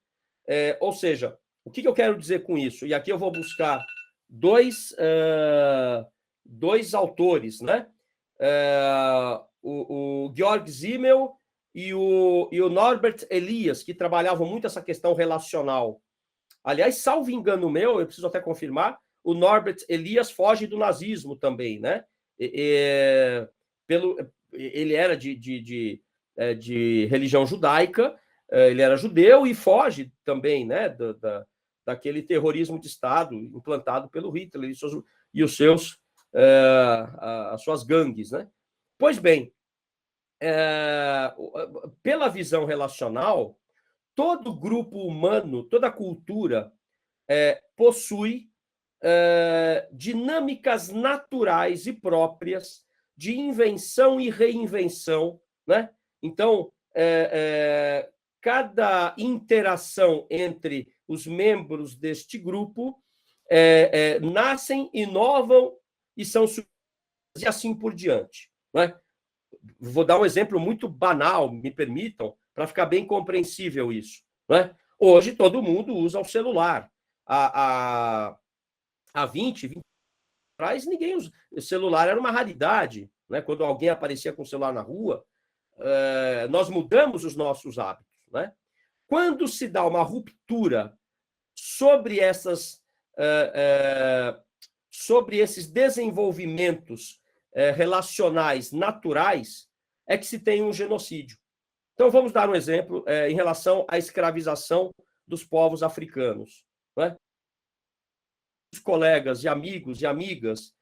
Ou seja, o que eu quero dizer com isso? E aqui eu vou buscar dois autores, né? O Georg Simmel e o Norbert Elias, que trabalhavam muito essa questão relacional. Aliás, salvo engano meu, eu preciso até confirmar, o Norbert Elias foge do nazismo também, né? Ele era de religião judaica, ele era judeu e foge também, né? Daquele terrorismo de Estado implantado pelo Hitler e as suas gangues, né? Pois bem, pela visão relacional, todo grupo humano, toda cultura possui dinâmicas naturais e próprias de invenção e reinvenção, né? Então, cada interação entre os membros deste grupo nascem, inovam e são e assim por diante, né? Vou dar um exemplo muito banal, me permitam, para ficar bem compreensível isso, né? Hoje todo mundo usa o celular. Há 20 atrás, ninguém usa. O celular era uma raridade, né? Quando alguém aparecia com o celular na rua, nós mudamos os nossos hábitos, né? Quando se dá uma ruptura sobre sobre esses desenvolvimentos relacionais naturais, é que se tem um genocídio. Então, vamos dar um exemplo em relação à escravização dos povos africanos, né? Os colegas e amigos e amigas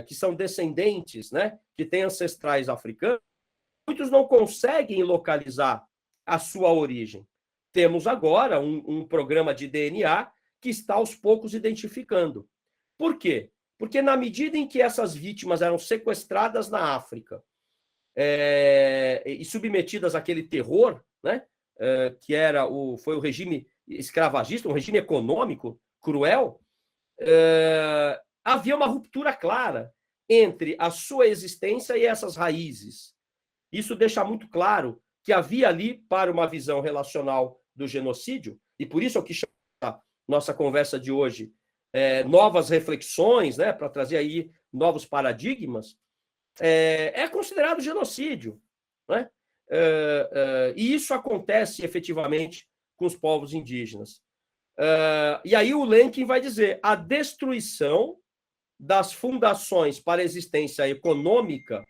que são descendentes, né, que têm ancestrais africanos, muitos não conseguem localizar a sua origem. Temos agora um programa de DNA que está aos poucos identificando. Por quê? Porque na medida em que essas vítimas eram sequestradas na África e submetidas àquele terror, né, que foi o regime escravagista, um regime econômico cruel, havia uma ruptura clara entre a sua existência e essas raízes. Isso deixa muito claro que havia ali, para uma visão relacional do genocídio, e por isso é o que chama a nossa conversa de hoje, novas reflexões, né, para trazer aí novos paradigmas, é considerado genocídio, né? E isso acontece efetivamente com os povos indígenas. E aí o Lenkin vai dizer: a destruição das fundações para a existência econômica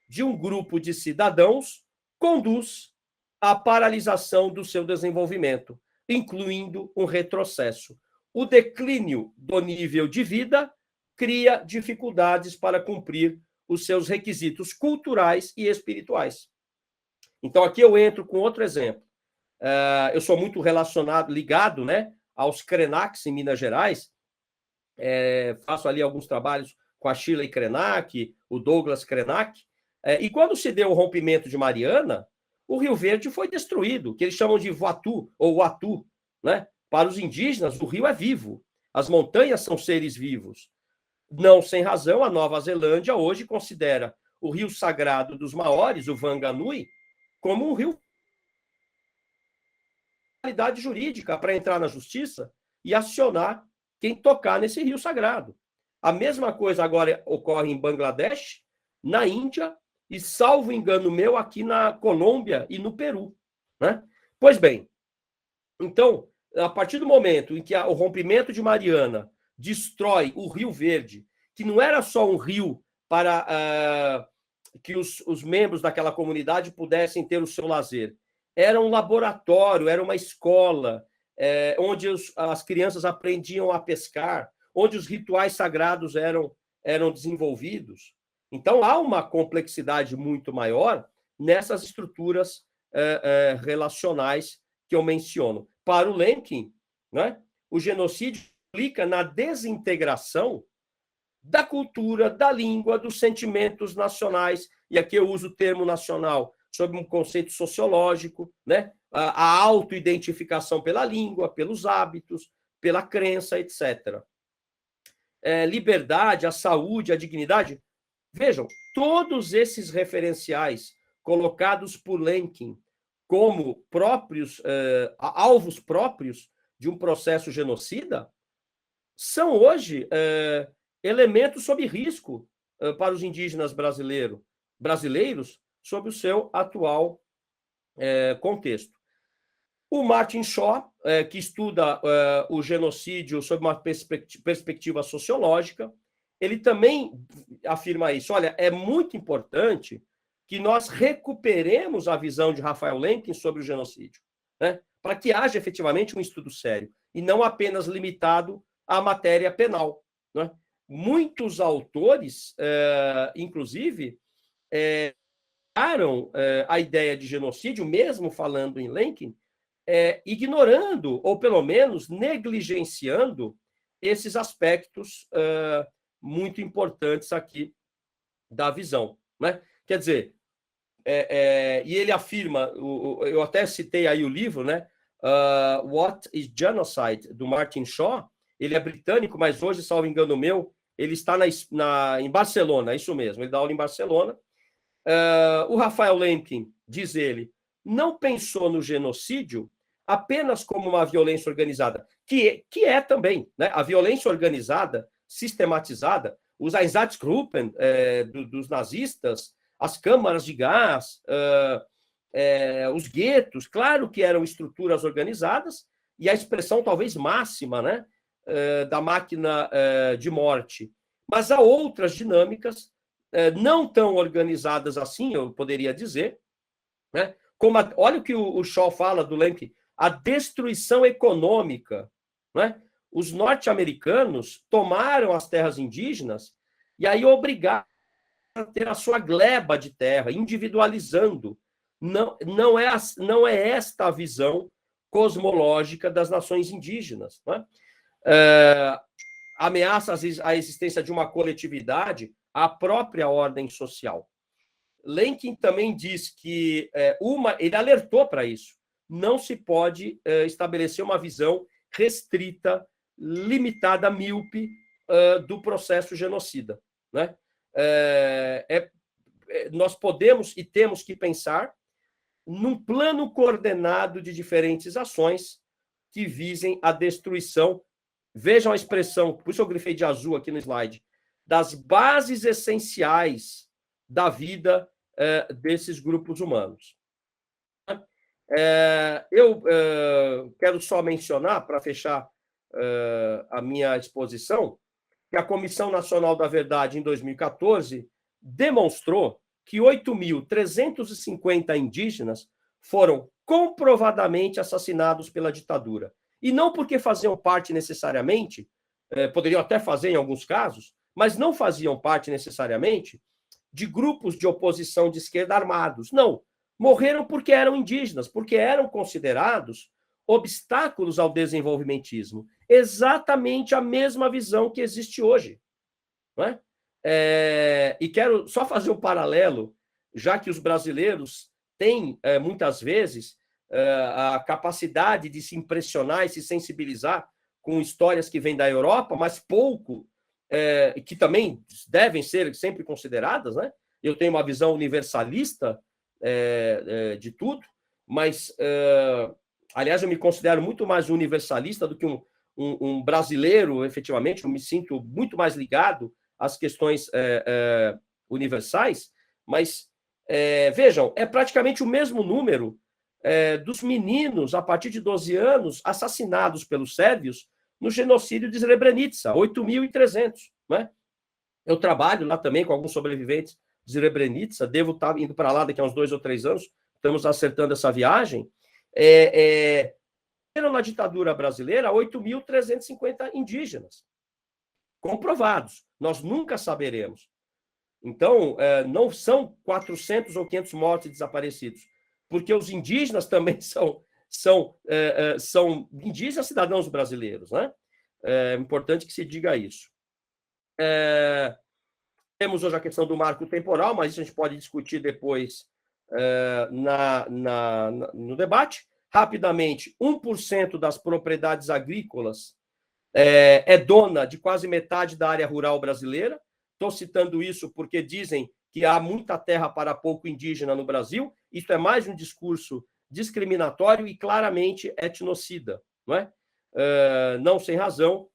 de um grupo de cidadãos conduz à paralisação do seu desenvolvimento, incluindo um retrocesso. O declínio do nível de vida cria dificuldades para cumprir os seus requisitos culturais e espirituais. Então, aqui eu entro com outro exemplo. Eu sou muito ligado, né, aos Krenaks em Minas Gerais. Faço ali alguns trabalhos com a Shirley Krenak, o Douglas Krenak. E quando se deu o rompimento de Mariana, o Rio Verde foi destruído, que eles chamam de Voatu, ou Watu, né? Para os indígenas, o rio é vivo. As montanhas são seres vivos. Não sem razão, a Nova Zelândia hoje considera o rio sagrado dos maores, o Wanganui, como um rio qualidade jurídica para entrar na justiça e acionar quem tocar nesse rio sagrado. A mesma coisa agora ocorre em Bangladesh, na Índia e, salvo engano meu, aqui na Colômbia e no Peru, né? Pois bem, então, a partir do momento em que o rompimento de Mariana destrói o Rio Verde, que não era só um rio para que os membros daquela comunidade pudessem ter o seu lazer, era um laboratório, era uma escola, onde as crianças aprendiam a pescar, onde os rituais sagrados eram desenvolvidos. Então, há uma complexidade muito maior nessas estruturas relacionais que eu menciono. Para o Lenkin, né, o genocídio implica na desintegração da cultura, da língua, dos sentimentos nacionais, e aqui eu uso o termo nacional sob um conceito sociológico, né, a autoidentificação pela língua, pelos hábitos, pela crença, etc. Liberdade, a saúde, a dignidade. Vejam, todos esses referenciais colocados por Lenkin como alvos próprios de um processo genocida são hoje elementos sob risco para os indígenas brasileiros sob o seu atual contexto. O Martin Shaw, que estuda o genocídio sob uma perspectiva sociológica, ele também afirma isso. Olha, é muito importante que nós recuperemos a visão de Raphael Lemkin sobre o genocídio, né? Para que haja efetivamente um estudo sério, e não apenas limitado à matéria penal, né? Muitos autores, inclusive, a ideia de genocídio, mesmo falando em Lemkin, ignorando, ou pelo menos negligenciando, esses aspectos muito importantes aqui da visão, né? Quer dizer, e ele afirma, eu até citei aí o livro, né? What is Genocide, do Martin Shaw. Ele é britânico, mas hoje, salvo engano meu, ele está em Barcelona, é isso mesmo, ele dá aula em Barcelona. O Raphael Lemkin, diz ele, não pensou no genocídio apenas como uma violência organizada, que é também, né? A violência organizada, sistematizada, os Einsatzgruppen dos nazistas, as câmaras de gás, os guetos, claro que eram estruturas organizadas, e a expressão talvez máxima, né, da máquina de morte. Mas há outras dinâmicas não tão organizadas assim, eu poderia dizer, né? Olha o que o Shaw fala do Lemke, a destruição econômica, né? Os norte-americanos tomaram as terras indígenas e aí obrigaram a ter a sua gleba de terra, individualizando. Não é esta a visão cosmológica das nações indígenas, né? Ameaça a existência de uma coletividade, a própria ordem social. Lenkin também diz que ele alertou para isso. Não se pode estabelecer uma visão restrita, limitada, míope do processo genocida, né? Nós podemos e temos que pensar num plano coordenado de diferentes ações que visem a destruição. Vejam a expressão, por isso eu grifei de azul aqui no slide, das bases essenciais da vida desses grupos humanos. Eu quero só mencionar, para fechar a minha exposição, que a Comissão Nacional da Verdade, em 2014, demonstrou que 8.350 indígenas foram comprovadamente assassinados pela ditadura. E não porque faziam parte necessariamente, poderiam até fazer em alguns casos, mas não faziam parte necessariamente de grupos de oposição de esquerda armados. Não. Morreram porque eram indígenas, porque eram considerados obstáculos ao desenvolvimentismo. Exatamente a mesma visão que existe hoje. Não é? E quero só fazer um paralelo, já que os brasileiros têm, muitas vezes, a capacidade de se impressionar e se sensibilizar com histórias que vêm da Europa, mas pouco, que também devem ser sempre consideradas, né? Eu tenho uma visão universalista de tudo, mas, aliás, eu me considero muito mais universalista do que um brasileiro, efetivamente. Eu me sinto muito mais ligado às questões universais, mas, vejam, é praticamente o mesmo número dos meninos, a partir de 12 anos, assassinados pelos sérvios no genocídio de Srebrenica, 8.300, né? Eu trabalho lá também com alguns sobreviventes de Srebrenica, devo estar indo para lá daqui a uns 2 ou 3 anos, estamos acertando essa viagem. Na ditadura brasileira, 8.350 indígenas comprovados. Nós nunca saberemos. Então, não são 400 ou 500 mortos e desaparecidos, porque os indígenas também são indígenas cidadãos brasileiros, né? É importante que se diga isso. Temos hoje a questão do marco temporal, mas isso a gente pode discutir depois no debate. Rapidamente, 1% das propriedades agrícolas é dona de quase metade da área rural brasileira. Estou citando isso porque dizem que há muita terra para pouco indígena no Brasil. Isso é mais um discurso discriminatório e claramente etnocida, não é? Não sem razão,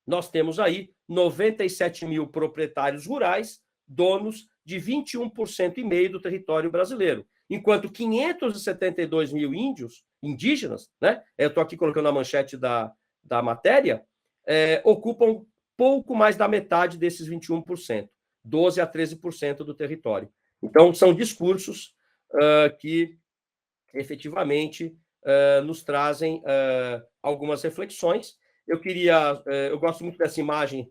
nós temos aí 97 mil proprietários rurais, donos de 21,5% do território brasileiro, enquanto 572 mil indígenas, né? Eu estou aqui colocando a manchete da matéria, ocupam pouco mais da metade desses 21%, 12% a 13% do território. Então, são discursos que efetivamente nos trazem algumas reflexões. Eu gosto muito dessa imagem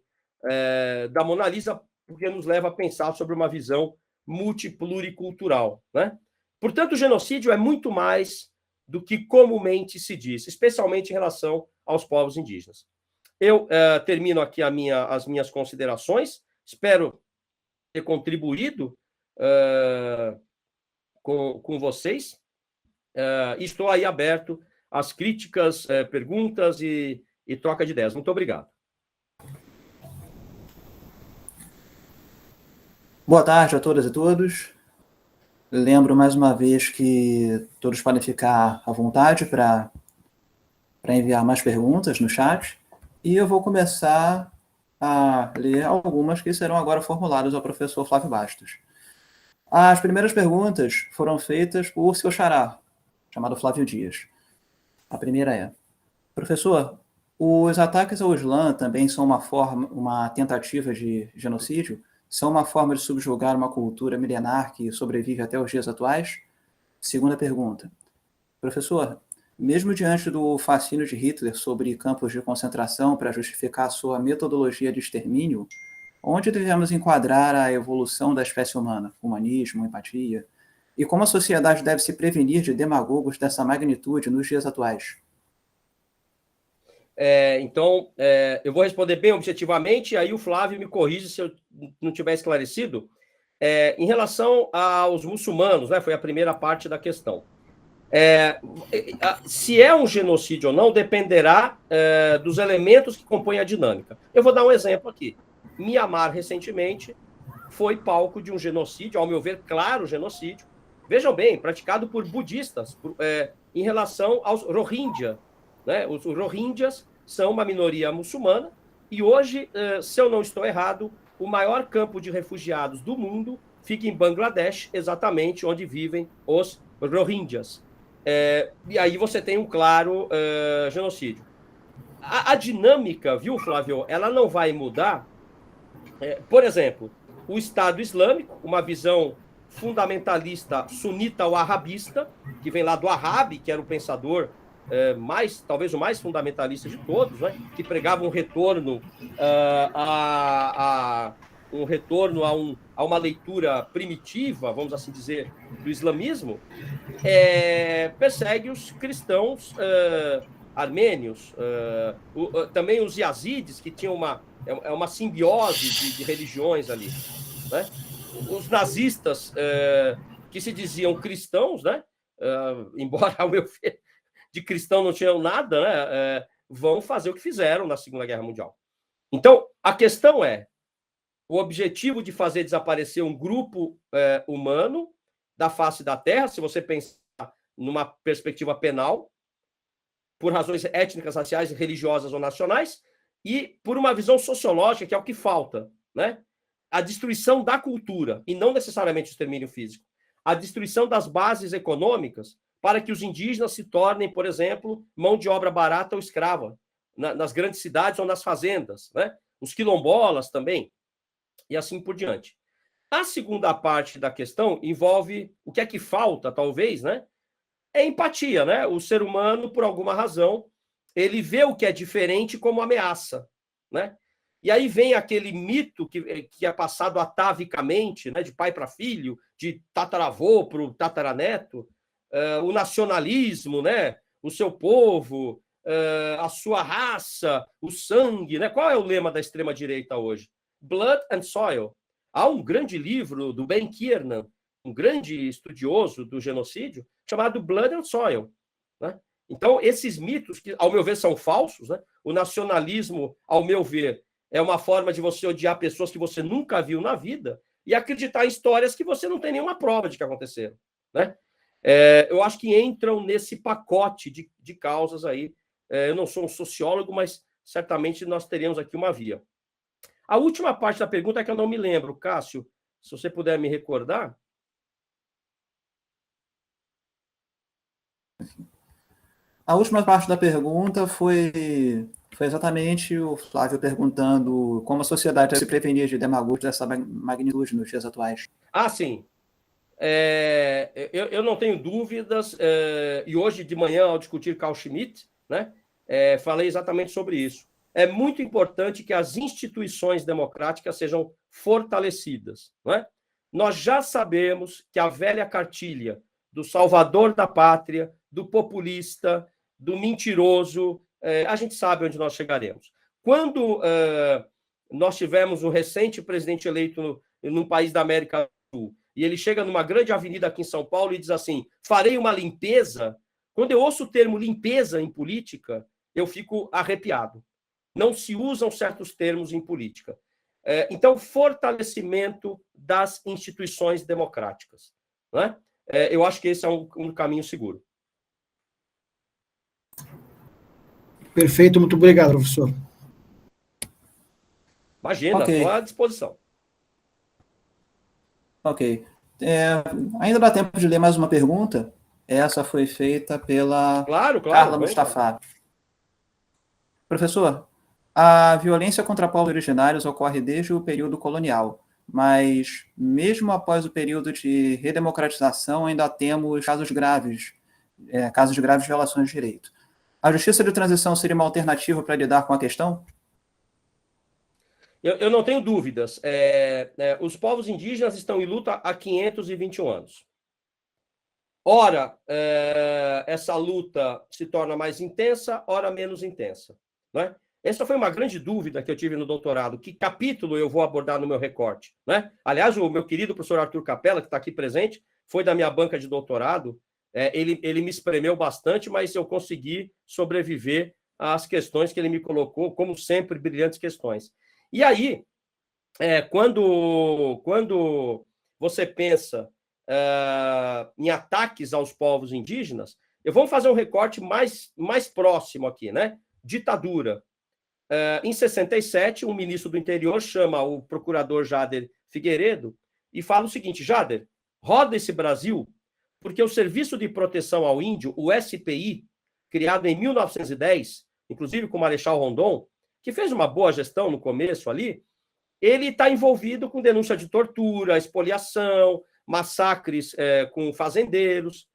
da Mona Lisa, porque nos leva a pensar sobre uma visão multipluricultural, né? Portanto, o genocídio é muito mais do que comumente se diz, especialmente em relação aos povos indígenas. eu termino aqui as minhas considerações. Espero ter contribuído com vocês. Estou aí aberto às críticas, perguntas e troca de ideias. Muito obrigado. Boa tarde a todas e todos. Lembro mais uma vez que todos podem ficar à vontade para enviar mais perguntas no chat. E eu vou começar a ler algumas que serão agora formuladas ao professor Flávio Bastos. As primeiras perguntas foram feitas por seu xará, chamado Flávio Dias. A primeira é: professor, os ataques ao Islã também são uma tentativa de genocídio? São uma forma de subjugar uma cultura milenar que sobrevive até os dias atuais? Segunda pergunta: professor, mesmo diante do fascínio de Hitler sobre campos de concentração para justificar sua metodologia de extermínio, onde devemos enquadrar a evolução da espécie humana, humanismo, empatia, e como a sociedade deve se prevenir de demagogos dessa magnitude nos dias atuais? Então, eu vou responder bem objetivamente, aí o Flávio me corrige se eu não tiver esclarecido. Em relação aos muçulmanos, né, foi a primeira parte da questão. Se é um genocídio ou não, dependerá dos elementos que compõem a dinâmica. Eu vou dar um exemplo aqui. Mianmar, recentemente, foi palco de um genocídio, ao meu ver, claro, genocídio. Vejam bem, praticado por budistas, em relação aos Rohingya. Né? Os Rohingyas são uma minoria muçulmana e hoje, se eu não estou errado, o maior campo de refugiados do mundo fica em Bangladesh, exatamente onde vivem os Rohingyas. E aí você tem um claro genocídio. A dinâmica, viu, Flávio, ela não vai mudar. Por exemplo, o Estado Islâmico, uma visão fundamentalista sunita ou arabista, que vem lá do Wahhabi, que era o pensador talvez o mais fundamentalista de todos, né? Que pregava um retorno a uma leitura primitiva, vamos assim dizer, do islamismo, persegue os cristãos armênios, também os yazidis, que tinham uma simbiose de religiões ali, né? Os nazistas, que se diziam cristãos, né? Embora, ao meu ver, de cristão não tinham nada, né? Vão fazer o que fizeram na Segunda Guerra Mundial. Então, a questão é o objetivo de fazer desaparecer um grupo humano da face da Terra, se você pensar numa perspectiva penal, por razões étnicas, raciais, religiosas ou nacionais, e por uma visão sociológica, que é o que falta, né? A destruição da cultura, e não necessariamente o extermínio físico. A destruição das bases econômicas para que os indígenas se tornem, por exemplo, mão de obra barata ou escrava, nas grandes cidades ou nas fazendas, né? Os quilombolas também, e assim por diante. A segunda parte da questão envolve o que é que falta, talvez, né? É empatia, né? O ser humano, por alguma razão, ele vê o que é diferente como ameaça, né? E aí vem aquele mito que é passado atavicamente, né? De pai para filho, de tataravô para o tataraneto, o nacionalismo, né? O seu povo, a sua raça, o sangue, né? Qual é o lema da extrema-direita hoje? Blood and Soil. Há um grande livro do Ben Kiernan, um grande estudioso do genocídio, chamado Blood and Soil, né? Então, esses mitos, que, ao meu ver, são falsos, né? O nacionalismo, ao meu ver, é uma forma de você odiar pessoas que você nunca viu na vida e acreditar em histórias que você não tem nenhuma prova de que aconteceram, né? Eu acho que entram nesse pacote de causas aí. Eu não sou um sociólogo, mas certamente nós teremos aqui uma via. A última parte da pergunta é que eu não me lembro. Cássio, se você puder me recordar. A última parte da pergunta foi exatamente o Flávio perguntando como a sociedade deve se prevenir de demagogos dessa magnitude nos dias atuais. Ah, sim. Eu não tenho dúvidas, e hoje de manhã, ao discutir Carl Schmitt, né, falei exatamente sobre isso. É muito importante que as instituições democráticas sejam fortalecidas, não é? Nós já sabemos que a velha cartilha do salvador da pátria, do populista, do mentiroso, a gente sabe onde nós chegaremos. Quando nós tivemos um recente presidente eleito num país da América do Sul, e ele chega numa grande avenida aqui em São Paulo e diz assim, farei uma limpeza. Quando eu ouço o termo limpeza em política, eu fico arrepiado. Não se usam certos termos em política. Então, fortalecimento das instituições democráticas. Né? Eu acho que esse é um caminho seguro. Perfeito, muito obrigado, professor. Imagina, estou à disposição. Ok. Ainda dá tempo de ler mais uma pergunta. Essa foi feita pela Carla Mustafa. Professor, a violência contra povos originários ocorre desde o período colonial, mas mesmo após o período de redemocratização ainda temos casos graves de violações de direito. A justiça de transição seria uma alternativa para lidar com a questão? Eu não tenho dúvidas. Os povos indígenas estão em luta há 521 anos. Ora, essa luta se torna mais intensa, ora menos intensa. Né? Essa foi uma grande dúvida que eu tive no doutorado. Que capítulo eu vou abordar no meu recorte? Né? Aliás, o meu querido professor Arthur Capella, que está aqui presente, foi da minha banca de doutorado. Ele me espremeu bastante, mas eu consegui sobreviver às questões que ele me colocou, como sempre, brilhantes questões. E aí, quando você pensa em ataques aos povos indígenas, vamos fazer um recorte mais próximo aqui, né? Ditadura. Em 67, o ministro do interior chama o procurador Jader Figueiredo e fala o seguinte, Jader, roda esse Brasil, porque o Serviço de Proteção ao Índio, o SPI, criado em 1910, inclusive com o Marechal Rondon, que fez uma boa gestão no começo ali, ele está envolvido com denúncia de tortura, expoliação, massacres com fazendeiros.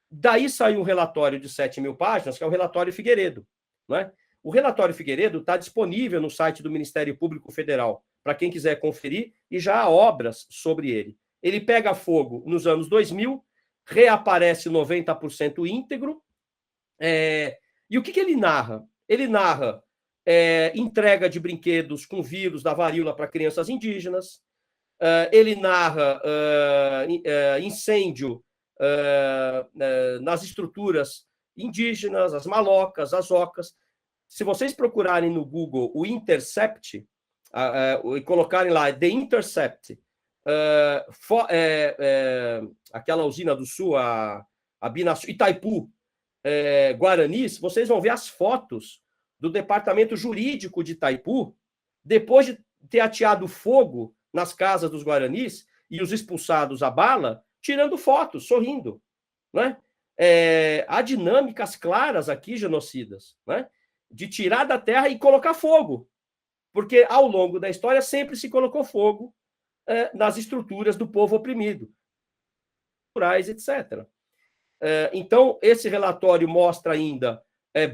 Daí saiu um relatório de 7.000 páginas, que é o relatório Figueiredo. Né? O relatório Figueiredo está disponível no site do Ministério Público Federal, para quem quiser conferir, e já há obras sobre ele. Ele pega fogo nos anos 2000, reaparece 90% íntegro. E o que ele narra? Ele narra entrega de brinquedos com vírus da varíola para crianças indígenas, ele narra incêndio nas estruturas indígenas, as malocas, as ocas. Se vocês procurarem no Google o Intercept e colocarem lá The Intercept, aquela usina do Sul, a Itaipu, Guaranis, vocês vão ver as fotos do departamento jurídico de Itaipu, depois de ter ateado fogo nas casas dos Guaranis e os expulsados à bala, tirando fotos, sorrindo. Né? Há dinâmicas claras aqui, genocidas, né? De tirar da terra e colocar fogo, porque ao longo da história sempre se colocou fogo nas estruturas do povo oprimido, rurais, etc. Então, esse relatório mostra ainda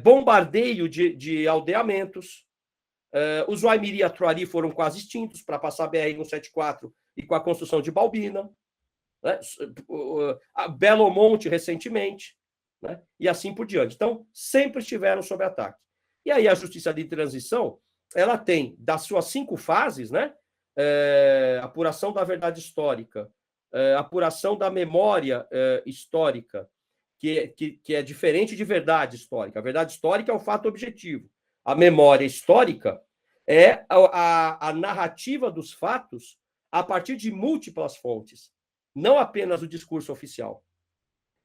bombardeio de aldeamentos. Os Waimiri e Atuari foram quase extintos para passar a BR-174 e com a construção de Balbina. Né? Belo Monte, recentemente. Né? E assim por diante. Então, sempre estiveram sob ataque. E aí a justiça de transição, ela tem, das suas 5 fases, né? Apuração da verdade histórica, apuração da memória histórica, que é diferente de verdade histórica. A verdade histórica é um fato objetivo. A memória histórica é a narrativa dos fatos a partir de múltiplas fontes, não apenas o discurso oficial.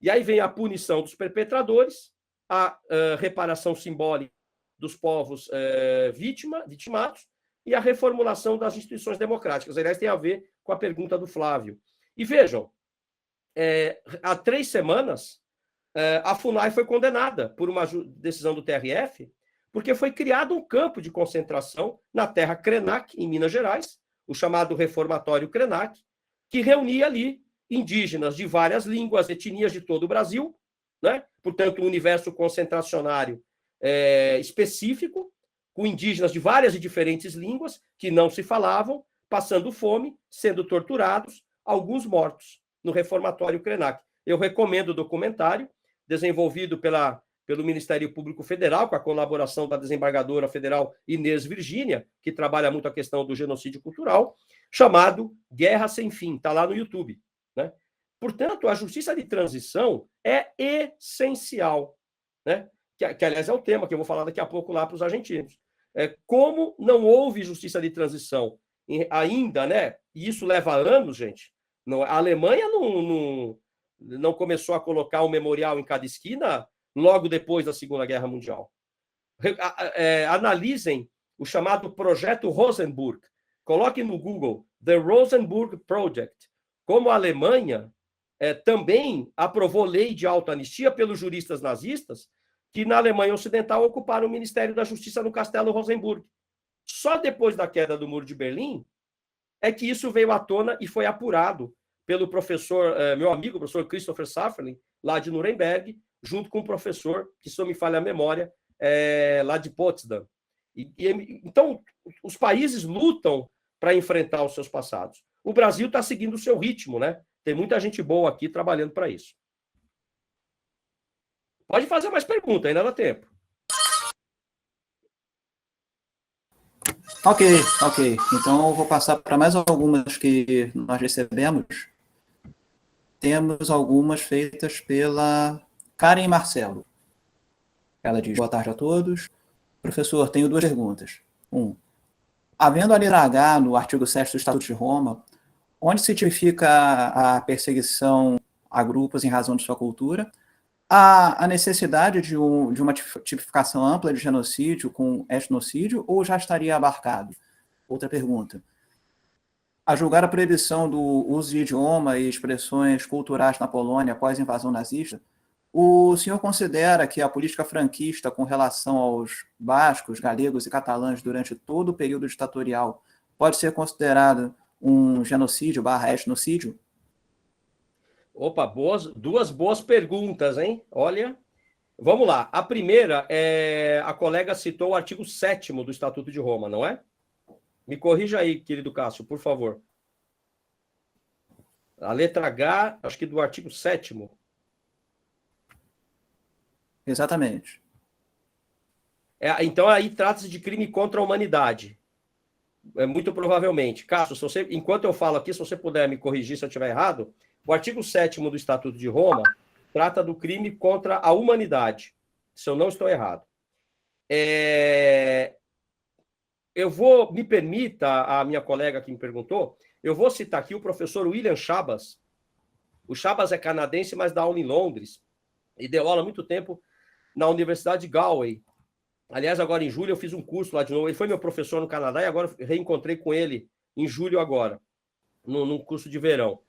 E aí vem a punição dos perpetradores, a reparação simbólica dos povos vitimados e a reformulação das instituições democráticas. Aliás, tem a ver com a pergunta do Flávio. E vejam, há 3 semanas, a FUNAI foi condenada por uma decisão do TRF, porque foi criado um campo de concentração na terra Krenak, em Minas Gerais, o chamado Reformatório Krenak, que reunia ali indígenas de várias línguas, etnias de todo o Brasil, né? Portanto, um universo concentracionário específico, com indígenas de várias e diferentes línguas que não se falavam, passando fome, sendo torturados, alguns mortos no Reformatório Krenak. Eu recomendo o documentário, desenvolvido pela pelo Ministério Público Federal, com a colaboração da desembargadora federal Inês Virgínia, que trabalha muito a questão do genocídio cultural, chamado Guerra Sem Fim, está lá no YouTube, né? Portanto, a justiça de transição é essencial, né? Que aliás, é o tema que eu vou falar daqui a pouco lá para os argentinos. Como não houve justiça de transição ainda, né? E isso leva anos, gente. A Alemanha não começou a colocar um memorial em cada esquina logo depois da Segunda Guerra Mundial. Analisem o chamado Projeto Rosenburg. Coloquem no Google The Rosenburg Project. Como a Alemanha também aprovou lei de autoanistia pelos juristas nazistas que na Alemanha Ocidental ocuparam o Ministério da Justiça no Castelo Rosenburg. Só depois da queda do Muro de Berlim é que isso veio à tona e foi apurado pelo professor, meu amigo, o professor Christopher Safferling, lá de Nuremberg, junto com o professor, que se não me falha a memória, lá de Potsdam. Então, os países lutam para enfrentar os seus passados. O Brasil está seguindo o seu ritmo, né? Tem muita gente boa aqui trabalhando para isso. Pode fazer mais perguntas, ainda dá tempo. Ok. Então eu vou passar para mais algumas que nós recebemos. Temos algumas feitas pela Karen Marcelo. Ela diz: boa tarde a todos. Professor, tenho 2 perguntas. 1. Havendo a letra H no artigo 7º do Estatuto de Roma, onde se tipifica a perseguição a grupos em razão de sua cultura, há a necessidade de uma tipificação ampla de genocídio com etnocídio ou já estaria abarcado? Outra pergunta. A julgar a proibição do uso de idioma e expressões culturais na Polônia após a invasão nazista, o senhor considera que a política franquista com relação aos bascos, galegos e catalães durante todo o período ditatorial pode ser considerada um genocídio / etnocídio? Opa, 2 boas perguntas, hein? Olha, vamos lá. A primeira a colega citou o artigo 7º do Estatuto de Roma, não é? Me corrija aí, querido Cássio, por favor. A letra H, acho que do artigo 7º. Exatamente. Então, aí trata-se de crime contra a humanidade. Muito provavelmente. Cássio, enquanto eu falo aqui, se você puder me corrigir se eu estiver errado, o artigo 7º do Estatuto de Roma trata do crime contra a humanidade, se eu não estou errado. Me permita, a minha colega que me perguntou, eu vou citar aqui o professor William Schabas. O Schabas é canadense, mas dá aula em Londres, e deu aula há muito tempo na Universidade de Galway. Aliás, agora em julho eu fiz um curso lá de novo. Ele foi meu professor no Canadá e agora reencontrei com ele em julho agora, num curso de verão.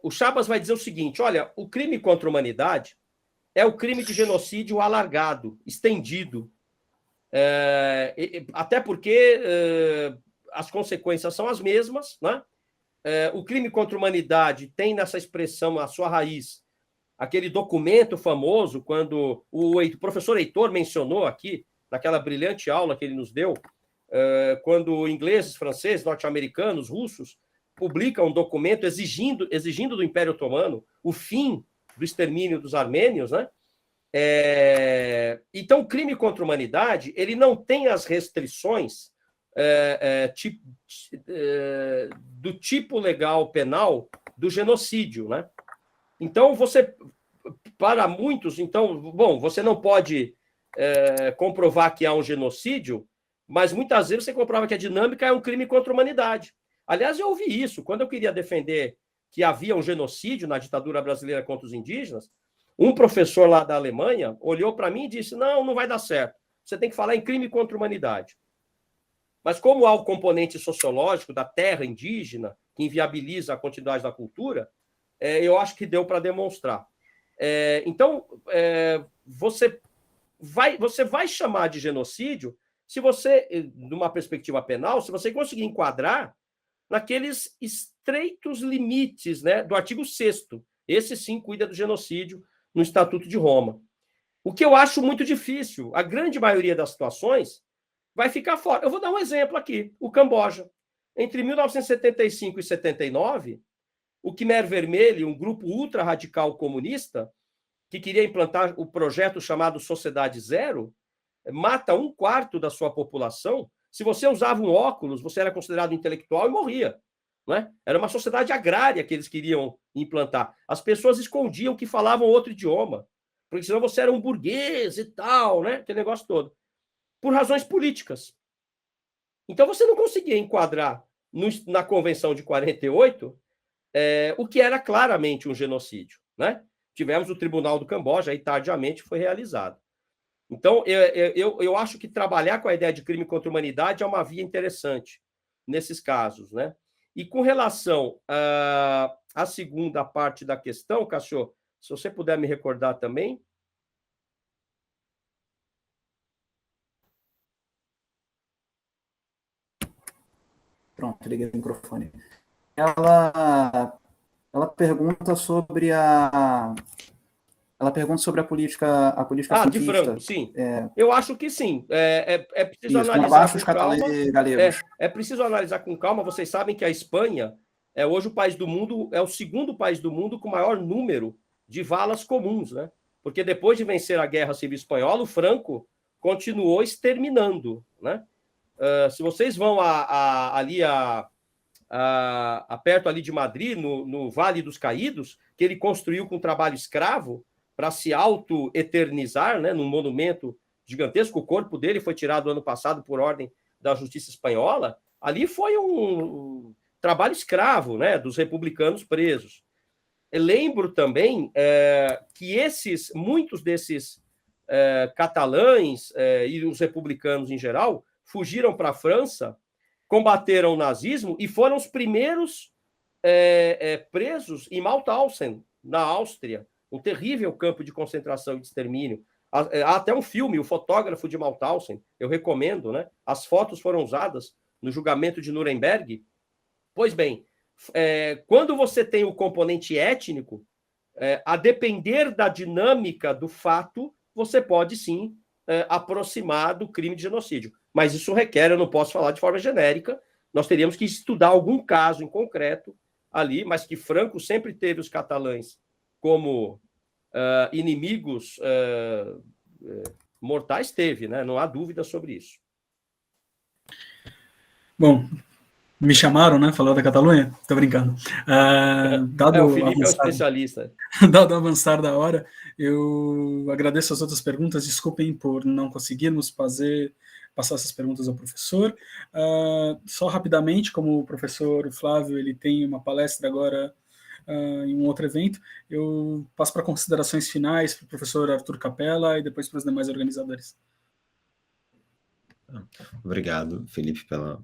O Schabas vai dizer o seguinte: olha, o crime contra a humanidade é o crime de genocídio alargado, estendido. Até porque as consequências são as mesmas, né? O crime contra a humanidade tem nessa expressão a sua raiz, aquele documento famoso, quando o professor Heitor mencionou aqui, naquela brilhante aula que ele nos deu, quando ingleses, franceses, norte-americanos, russos, publicam um documento exigindo do Império Otomano o fim do extermínio dos armênios, né? Então, o crime contra a humanidade, ele não tem as restrições do tipo legal penal do genocídio, né? Então, para muitos, você não pode comprovar que há um genocídio, mas muitas vezes você comprova que a dinâmica é um crime contra a humanidade. Aliás, eu ouvi isso. Quando eu queria defender que havia um genocídio na ditadura brasileira contra os indígenas, um professor lá da Alemanha olhou para mim e disse: não vai dar certo. Você tem que falar em crime contra a humanidade. Mas como há o componente sociológico da terra indígena, que inviabiliza a continuidade da cultura, eu acho que deu para demonstrar. Então, você vai chamar de genocídio se você, numa perspectiva penal, se você conseguir enquadrar naqueles estreitos limites, né, do artigo 6º. Esse sim cuida do genocídio no Estatuto de Roma. O que eu acho muito difícil, a grande maioria das situações vai ficar fora. Eu vou dar um exemplo aqui, o Camboja. Entre 1975 e 79, o Khmer Vermelho, um grupo ultra-radical comunista, que queria implantar o projeto chamado Sociedade Zero, mata 1/4 da sua população. Se você usava um óculos, você era considerado intelectual e morria. Não é? Era uma sociedade agrária que eles queriam implantar. As pessoas escondiam que falavam outro idioma, porque senão você era um burguês e tal, né? Aquele negócio todo. Por razões políticas. Então você não conseguia enquadrar na Convenção de 48 o que era claramente um genocídio, né? Tivemos o Tribunal do Camboja, aí tardiamente foi realizado. Então, eu acho que trabalhar com a ideia de crime contra a humanidade é uma via interessante nesses casos, né? E com relação à segunda parte da questão, Cássio, se você puder me recordar também. Pronto, liguei o microfone. Ela pergunta sobre a política frontista. De Franco, sim. Eu acho que sim. É preciso Isso, analisar com os catalães calma. e galegos. É preciso analisar com calma. Vocês sabem que a Espanha é hoje o país do mundo, é o segundo país do mundo com maior número de valas comuns, né? Porque depois de vencer a Guerra Civil Espanhola, o Franco continuou exterminando, né? Se vocês vão ali perto ali de Madrid, no Vale dos Caídos, que ele construiu com trabalho escravo para se auto-eternizar, né, num monumento gigantesco. O corpo dele foi tirado ano passado por ordem da Justiça Espanhola. Ali foi um trabalho escravo, né, dos republicanos presos. Eu lembro também que muitos desses catalães e os republicanos em geral fugiram para a França, combateram o nazismo e foram os primeiros presos em Mauthausen, na Áustria, um terrível campo de concentração e de extermínio. Há até um filme, O Fotógrafo de Mauthausen, eu recomendo, né? As fotos foram usadas no julgamento de Nuremberg. Pois bem, quando você tem o componente étnico, a depender da dinâmica do fato, você pode sim aproximar do crime de genocídio. Mas isso requer, eu não posso falar de forma genérica, nós teríamos que estudar algum caso em concreto ali, mas que Franco sempre teve os catalães como inimigos mortais, teve, né? Não há dúvida sobre isso. Bom, me chamaram, né? Falar da Catalunha? Tô brincando. O Felipe é um especialista. Dado o avançar da hora, eu agradeço as outras perguntas. Desculpem por não conseguirmos passar essas perguntas ao professor. Só rapidamente, como o professor Flávio ele tem uma palestra agora em um outro evento, eu passo para considerações finais para o professor Arthur Capella e depois para os demais organizadores. Obrigado, Felipe, pela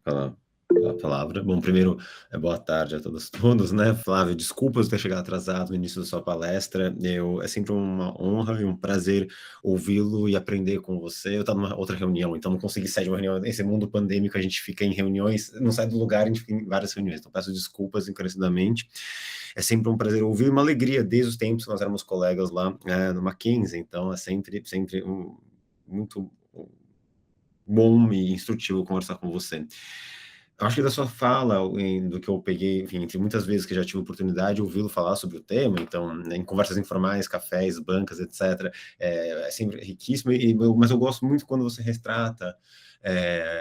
palavra. Bom, primeiro, boa tarde a todos, né? Flávio, desculpas por ter chegado atrasado no início da sua palestra. É sempre uma honra e um prazer ouvi-lo e aprender com você. Eu estava numa outra reunião, então não consegui sair de uma reunião. Nesse mundo pandêmico, a gente fica em reuniões, não sai do lugar, a gente fica em várias reuniões. Então, peço desculpas encarecidamente. É sempre um prazer ouvir, uma alegria desde os tempos que nós éramos colegas lá no Mackenzie. Então, é sempre muito bom e instrutivo conversar com você. Eu acho que da sua fala, do que eu peguei, enfim, entre muitas vezes que já tive a oportunidade de ouvi-lo falar sobre o tema, então, em conversas informais, cafés, bancas, etc., é sempre riquíssimo, mas eu gosto muito quando você retrata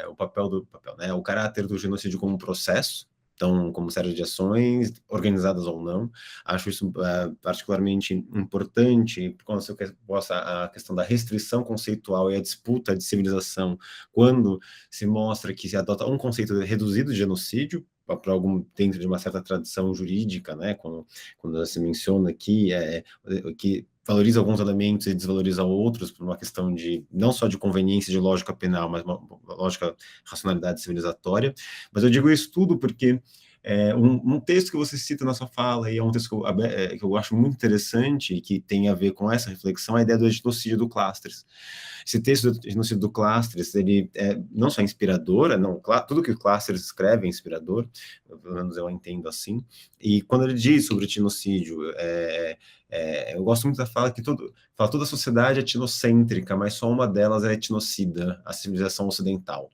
o caráter do genocídio como um processo, então, como série de ações, organizadas ou não. Acho isso particularmente importante, quando você possa a questão da restrição conceitual e a disputa de civilização, quando se mostra que se adota um conceito reduzido de genocídio, para algum dentro de uma certa tradição jurídica, né? Quando se menciona aqui que valoriza alguns elementos e desvaloriza outros por uma questão de não só de conveniência de lógica penal, mas uma lógica racionalidade civilizatória. Mas eu digo isso tudo porque um texto que você cita na sua fala, e é um texto que eu acho muito interessante e que tem a ver com essa reflexão, a ideia do genocídio do Clastres. Esse texto do genocídio do Clastres, ele não só é inspirador, tudo que o Clastres escreve é inspirador, pelo menos eu entendo assim, e quando ele diz sobre o genocídio, eu gosto muito da fala que toda a sociedade é etnocêntrica, mas só uma delas é etnocida, a civilização ocidental.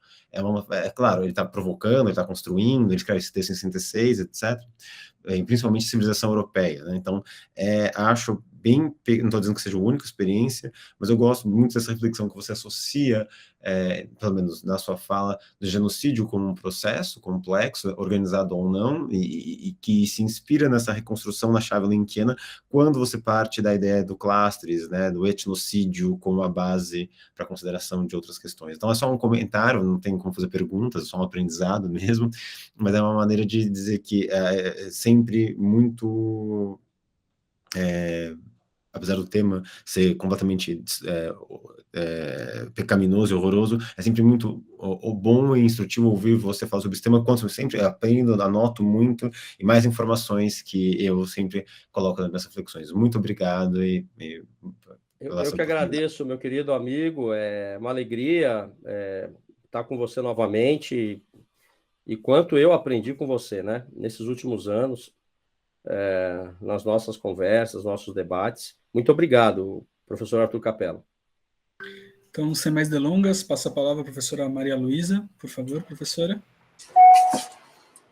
Claro, ele está provocando, ele está construindo, ele escreve esse texto em 66, etc., principalmente a civilização europeia, né? Então, acho bem, não estou dizendo que seja a única experiência, mas eu gosto muito dessa reflexão que você associa, pelo menos na sua fala, do genocídio como um processo complexo, organizado ou não, e que se inspira nessa reconstrução na chave linkiana, quando você parte da ideia do clastres, né, do etnocídio como a base para a consideração de outras questões. Então é só um comentário, não tem como fazer perguntas, é só um aprendizado mesmo, mas é uma maneira de dizer que é sempre muito... apesar do tema ser completamente pecaminoso e horroroso, é sempre muito bom e instrutivo ouvir você falar sobre esse tema, quanto eu sempre aprendo, anoto muito, e mais informações que eu sempre coloco nas minhas reflexões. Muito obrigado. Eu que agradeço, meu querido amigo, é uma alegria estar com você novamente, e quanto eu aprendi com você, né, nesses últimos anos, nas nossas conversas, nossos debates. Muito obrigado, professor Arthur Capello. Então, sem mais delongas, passo a palavra à professora Maria Luísa. Por favor, professora.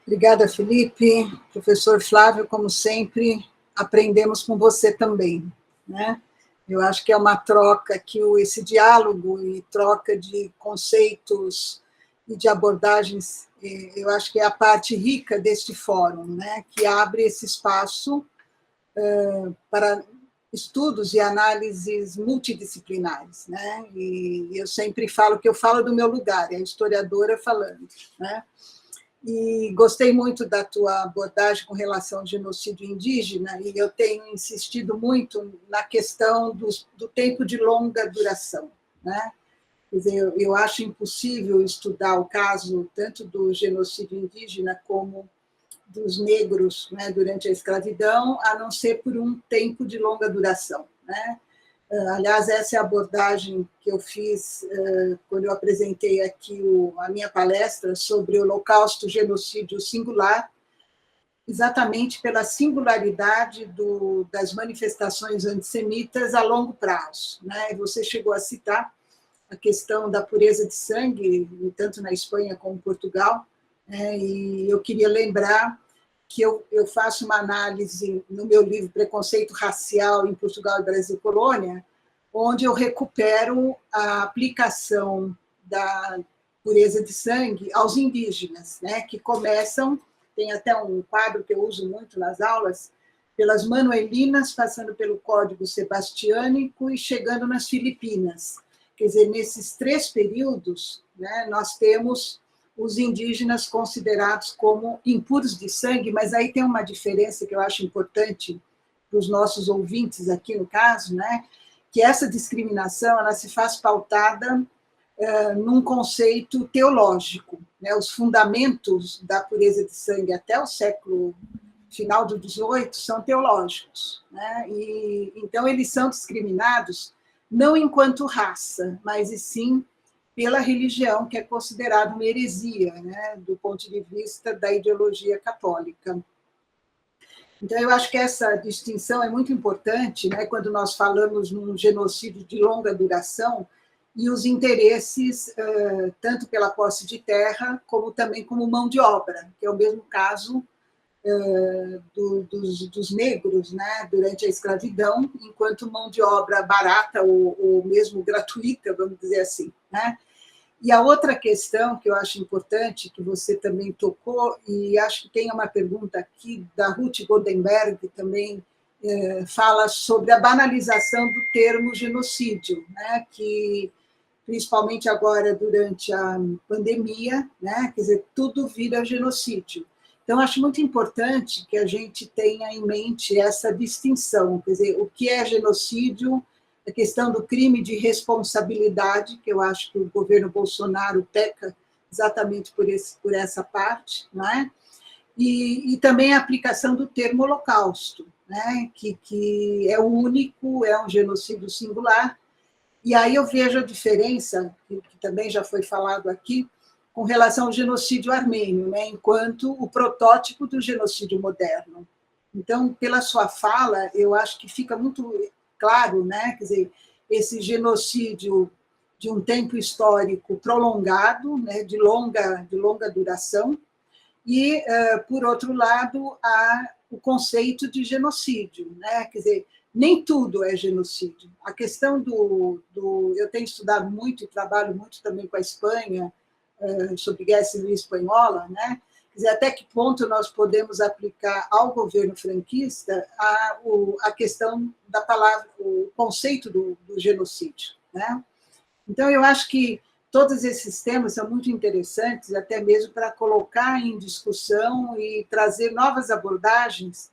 Obrigada, Felipe. Professor Flávio, como sempre, aprendemos com você também, né? Eu acho que é uma troca, que esse diálogo e troca de conceitos e de abordagens, eu acho que é a parte rica deste fórum, né? Que abre esse espaço para estudos e análises multidisciplinares, né? E eu sempre falo que eu falo do meu lugar, é a historiadora falando, né? E gostei muito da tua abordagem com relação ao genocídio indígena, e eu tenho insistido muito na questão do tempo de longa duração, né? Quer dizer, eu acho impossível estudar o caso tanto do genocídio indígena como dos negros, né, durante a escravidão, a não ser por um tempo de longa duração, né? Aliás, essa é a abordagem que eu fiz quando eu apresentei aqui a minha palestra sobre o Holocausto, genocídio singular, exatamente pela singularidade das manifestações antissemitas a longo prazo, né? Você chegou a citar a questão da pureza de sangue, tanto na Espanha como em Portugal, né? E eu queria lembrar que eu faço uma análise no meu livro Preconceito Racial em Portugal, Brasil e Colônia, onde eu recupero a aplicação da pureza de sangue aos indígenas, né, que começam, tem até um quadro que eu uso muito nas aulas, pelas manuelinas, passando pelo Código Sebastiânico e chegando nas Filipinas. Quer dizer, nesses 3 períodos, né, nós temos os indígenas considerados como impuros de sangue, mas aí tem uma diferença que eu acho importante para os nossos ouvintes aqui no caso, né, que essa discriminação ela se faz pautada num conceito teológico, né, os fundamentos da pureza de sangue até o final do XVIII são teológicos, né, e então eles são discriminados não enquanto raça, mas e sim pela religião, que é considerada uma heresia, né, do ponto de vista da ideologia católica. Então, eu acho que essa distinção é muito importante, né, quando nós falamos num genocídio de longa duração e os interesses, tanto pela posse de terra, como também como mão de obra, que é o mesmo caso dos negros, né, durante a escravidão, enquanto mão de obra barata ou mesmo gratuita, vamos dizer assim, né? E a outra questão que eu acho importante, que você também tocou, e acho que tem uma pergunta aqui da Ruth Goldenberg, que também fala sobre a banalização do termo genocídio, né, que principalmente agora durante a pandemia, né, quer dizer, tudo vira genocídio. Então, acho muito importante que a gente tenha em mente essa distinção, quer dizer, o que é genocídio, a questão do crime de responsabilidade, que eu acho que o governo Bolsonaro peca exatamente por essa parte, né? E também a aplicação do termo holocausto, né? Que é único, é um genocídio singular, e aí eu vejo a diferença, que também já foi falado aqui, com relação ao genocídio armênio, né, enquanto o protótipo do genocídio moderno. Então, pela sua fala, eu acho que fica muito claro, né, quer dizer, esse genocídio de um tempo histórico prolongado, né, de longa duração, e, por outro lado, há o conceito de genocídio, né, quer dizer, nem tudo é genocídio. A questão eu tenho estudado muito e trabalho muito também com a Espanha, sobre guerra civil espanhola, né? Quer dizer, até que ponto nós podemos aplicar ao governo franquista a questão da palavra, o conceito do genocídio, né? Então, eu acho que todos esses temas são muito interessantes, até mesmo para colocar em discussão e trazer novas abordagens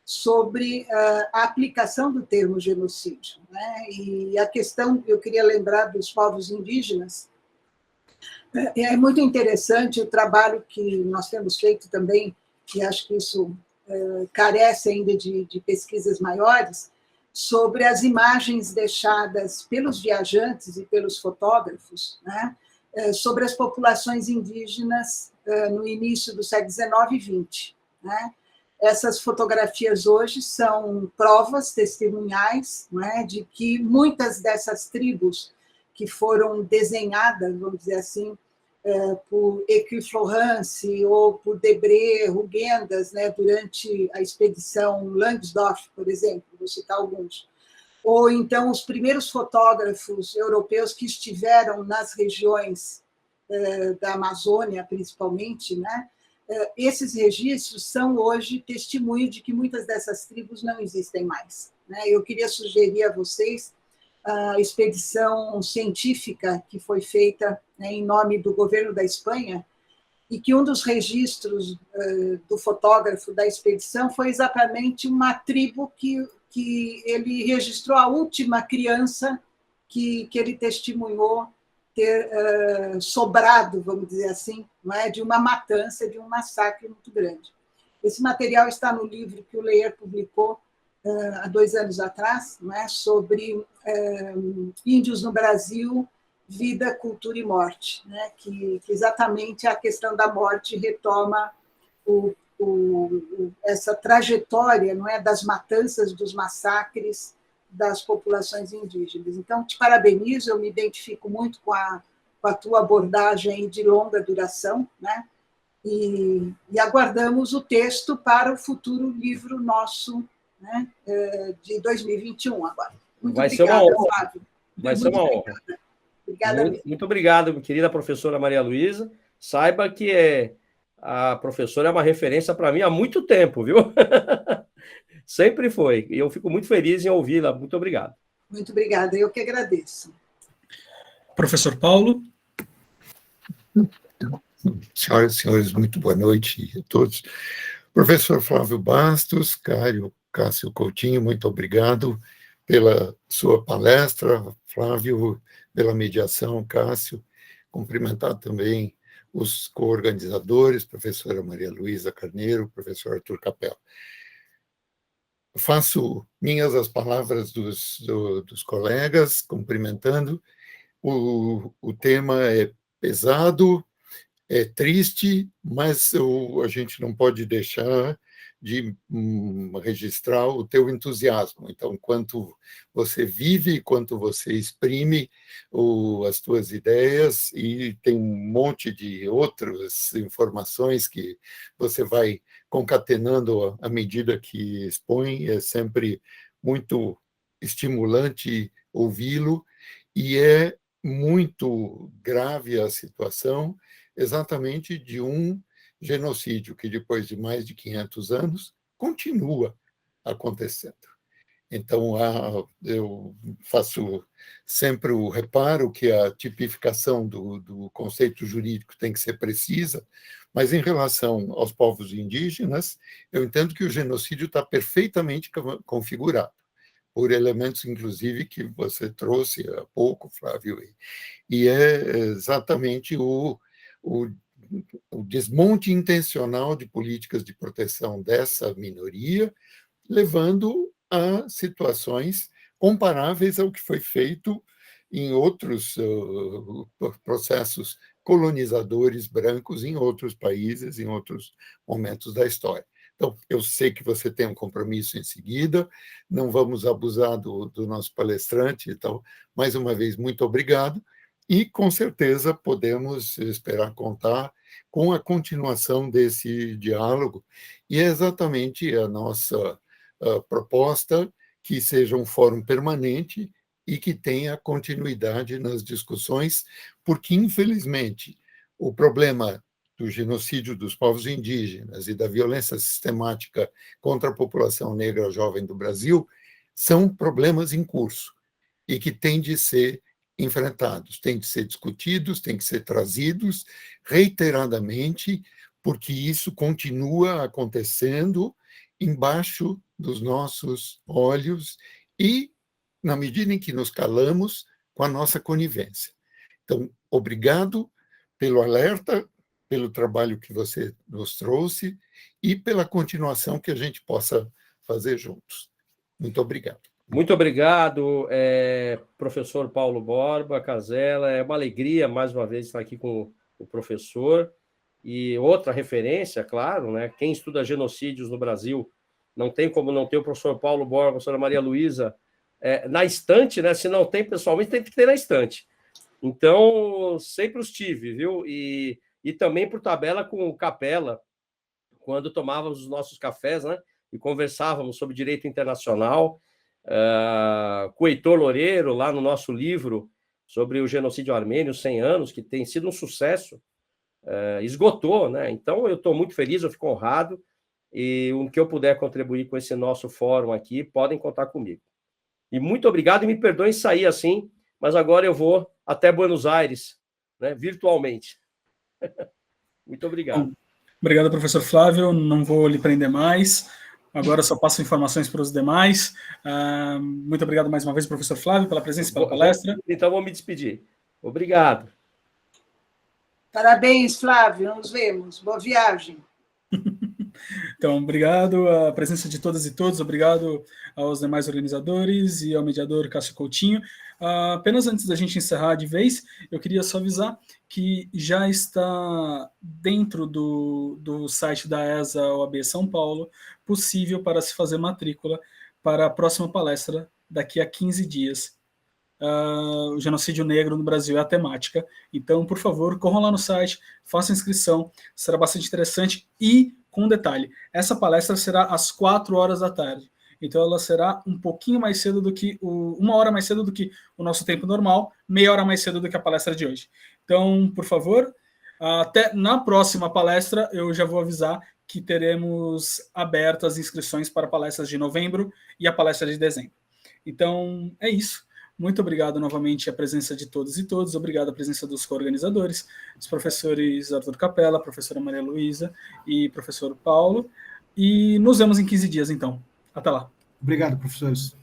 sobre a aplicação do termo genocídio, né? E a questão, eu queria lembrar dos povos indígenas. É muito interessante o trabalho que nós temos feito também, e acho que isso carece ainda de pesquisas maiores, sobre as imagens deixadas pelos viajantes e pelos fotógrafos, né, sobre as populações indígenas no início do século XIX e XX. Né? Essas fotografias hoje são provas testemunhais, né, de que muitas dessas tribos que foram desenhadas, vamos dizer assim, por Écuyer Florence ou por Debré, Rugendas, né, durante a expedição Langsdorff, por exemplo, vou citar alguns, ou então os primeiros fotógrafos europeus que estiveram nas regiões da Amazônia, principalmente, né, esses registros são hoje testemunho de que muitas dessas tribos não existem mais. Né? Eu queria sugerir a vocês a expedição científica que foi feita, né, em nome do governo da Espanha, e que um dos registros do fotógrafo da expedição foi exatamente uma tribo que ele registrou a última criança que ele testemunhou ter sobrado, vamos dizer assim, não é, de uma matança, de um massacre muito grande. Esse material está no livro que o Leyer publicou há 2 anos atrás, né, sobre índios no Brasil, vida, cultura e morte, né, que exatamente a questão da morte retoma essa trajetória, não é, das matanças, dos massacres das populações indígenas. Então, te parabenizo, eu me identifico muito com a tua abordagem de longa duração, né, e aguardamos o texto para o futuro livro nosso, né, de 2021 agora. Muito Vai obrigada, ser uma honra. Flávio. Vai ser uma honra. Obrigada. Muito obrigado, minha querida professora Maria Luísa. Saiba que a professora é uma referência para mim há muito tempo, viu? Sempre foi. E eu fico muito feliz em ouvi-la. Muito obrigado. Muito obrigada. Eu que agradeço. Professor Paulo. Senhoras e senhores, muito boa noite a todos. Professor Flávio Bastos, Cássio Coutinho, muito obrigado pela sua palestra. Flávio, pela mediação, Cássio. Cumprimentar também os co-organizadores, professora Maria Luísa Carneiro, professor Arthur Capella. Faço minhas as palavras dos colegas, cumprimentando. O tema é pesado, é triste, mas a gente não pode deixar de registrar o teu entusiasmo. Então, quanto você vive, quanto você exprime as tuas ideias, e tem um monte de outras informações que você vai concatenando à medida que expõe, é sempre muito estimulante ouvi-lo, e é muito grave a situação, exatamente de um genocídio que, depois de mais de 500 anos, continua acontecendo. Então, eu faço sempre o reparo que a tipificação do conceito jurídico tem que ser precisa, mas em relação aos povos indígenas, eu entendo que o genocídio está perfeitamente configurado, por elementos, inclusive, que você trouxe há pouco, Flávio, e é exatamente o desmonte intencional de políticas de proteção dessa minoria, levando a situações comparáveis ao que foi feito em outros processos colonizadores brancos em outros países, em outros momentos da história. Então, eu sei que você tem um compromisso em seguida, não vamos abusar do nosso palestrante e tal. Mais uma vez, muito obrigado, e com certeza podemos esperar contar com a continuação desse diálogo, e é exatamente a nossa proposta, que seja um fórum permanente e que tenha continuidade nas discussões, porque, infelizmente, o problema do genocídio dos povos indígenas e da violência sistemática contra a população negra jovem do Brasil são problemas em curso e que têm de ser enfrentados, têm de ser discutidos, têm que ser trazidos reiteradamente, porque isso continua acontecendo embaixo dos nossos olhos e, na medida em que nos calamos, com a nossa conivência. Então, obrigado pelo alerta, pelo trabalho que você nos trouxe e pela continuação que a gente possa fazer juntos. Muito obrigado. Muito obrigado, professor Paulo Borba, Casella. É uma alegria, mais uma vez, estar aqui com o professor. E outra referência, claro, né? Quem estuda genocídios no Brasil não tem como não ter o professor Paulo Borba, a professora Maria Luísa na estante, né? Se não tem pessoalmente, tem que ter na estante. Então, sempre os tive, viu? E também por tabela com o Capella, quando tomávamos os nossos cafés, né? E conversávamos sobre direito internacional, com o Heitor Loureiro, lá no nosso livro sobre o genocídio armênio, 100 anos, que tem sido um sucesso, esgotou, né? Então, eu estou muito feliz, eu fico honrado, e o que eu puder contribuir com esse nosso fórum aqui, podem contar comigo. E muito obrigado, e me perdoem sair assim, mas agora eu vou até Buenos Aires, né, virtualmente. Muito obrigado. Bom, obrigado, professor Flávio, não vou lhe prender mais, agora só passo informações para os demais. Muito obrigado mais uma vez, professor Flávio, pela presença e pela palestra. Então, vou me despedir. Obrigado. Parabéns, Flávio, nos vemos. Boa viagem. Então, obrigado à presença de todas e todos, obrigado aos demais organizadores e ao mediador Cássio Coutinho. Apenas antes da gente encerrar de vez, eu queria só avisar que já está dentro do site da ESA OAB São Paulo possível para se fazer matrícula para a próxima palestra daqui a 15 dias. O genocídio negro no Brasil é a temática. Então, por favor, corram lá no site, façam inscrição, será bastante interessante. E, com um detalhe, essa palestra será às 4 horas da tarde. Então, ela será um pouquinho mais cedo do que, 1 hora mais cedo do que o nosso tempo normal, meia hora mais cedo do que a palestra de hoje. Então, por favor, até na próxima palestra, eu já vou avisar que teremos abertas as inscrições para palestras de novembro e a palestra de dezembro. Então, é isso. Muito obrigado novamente à presença de todos e todas, obrigado à presença dos co-organizadores, os professores Arthur Capella, professora Maria Luísa e professor Paulo, e nos vemos em 15 dias, então. Até lá. Obrigado, professores.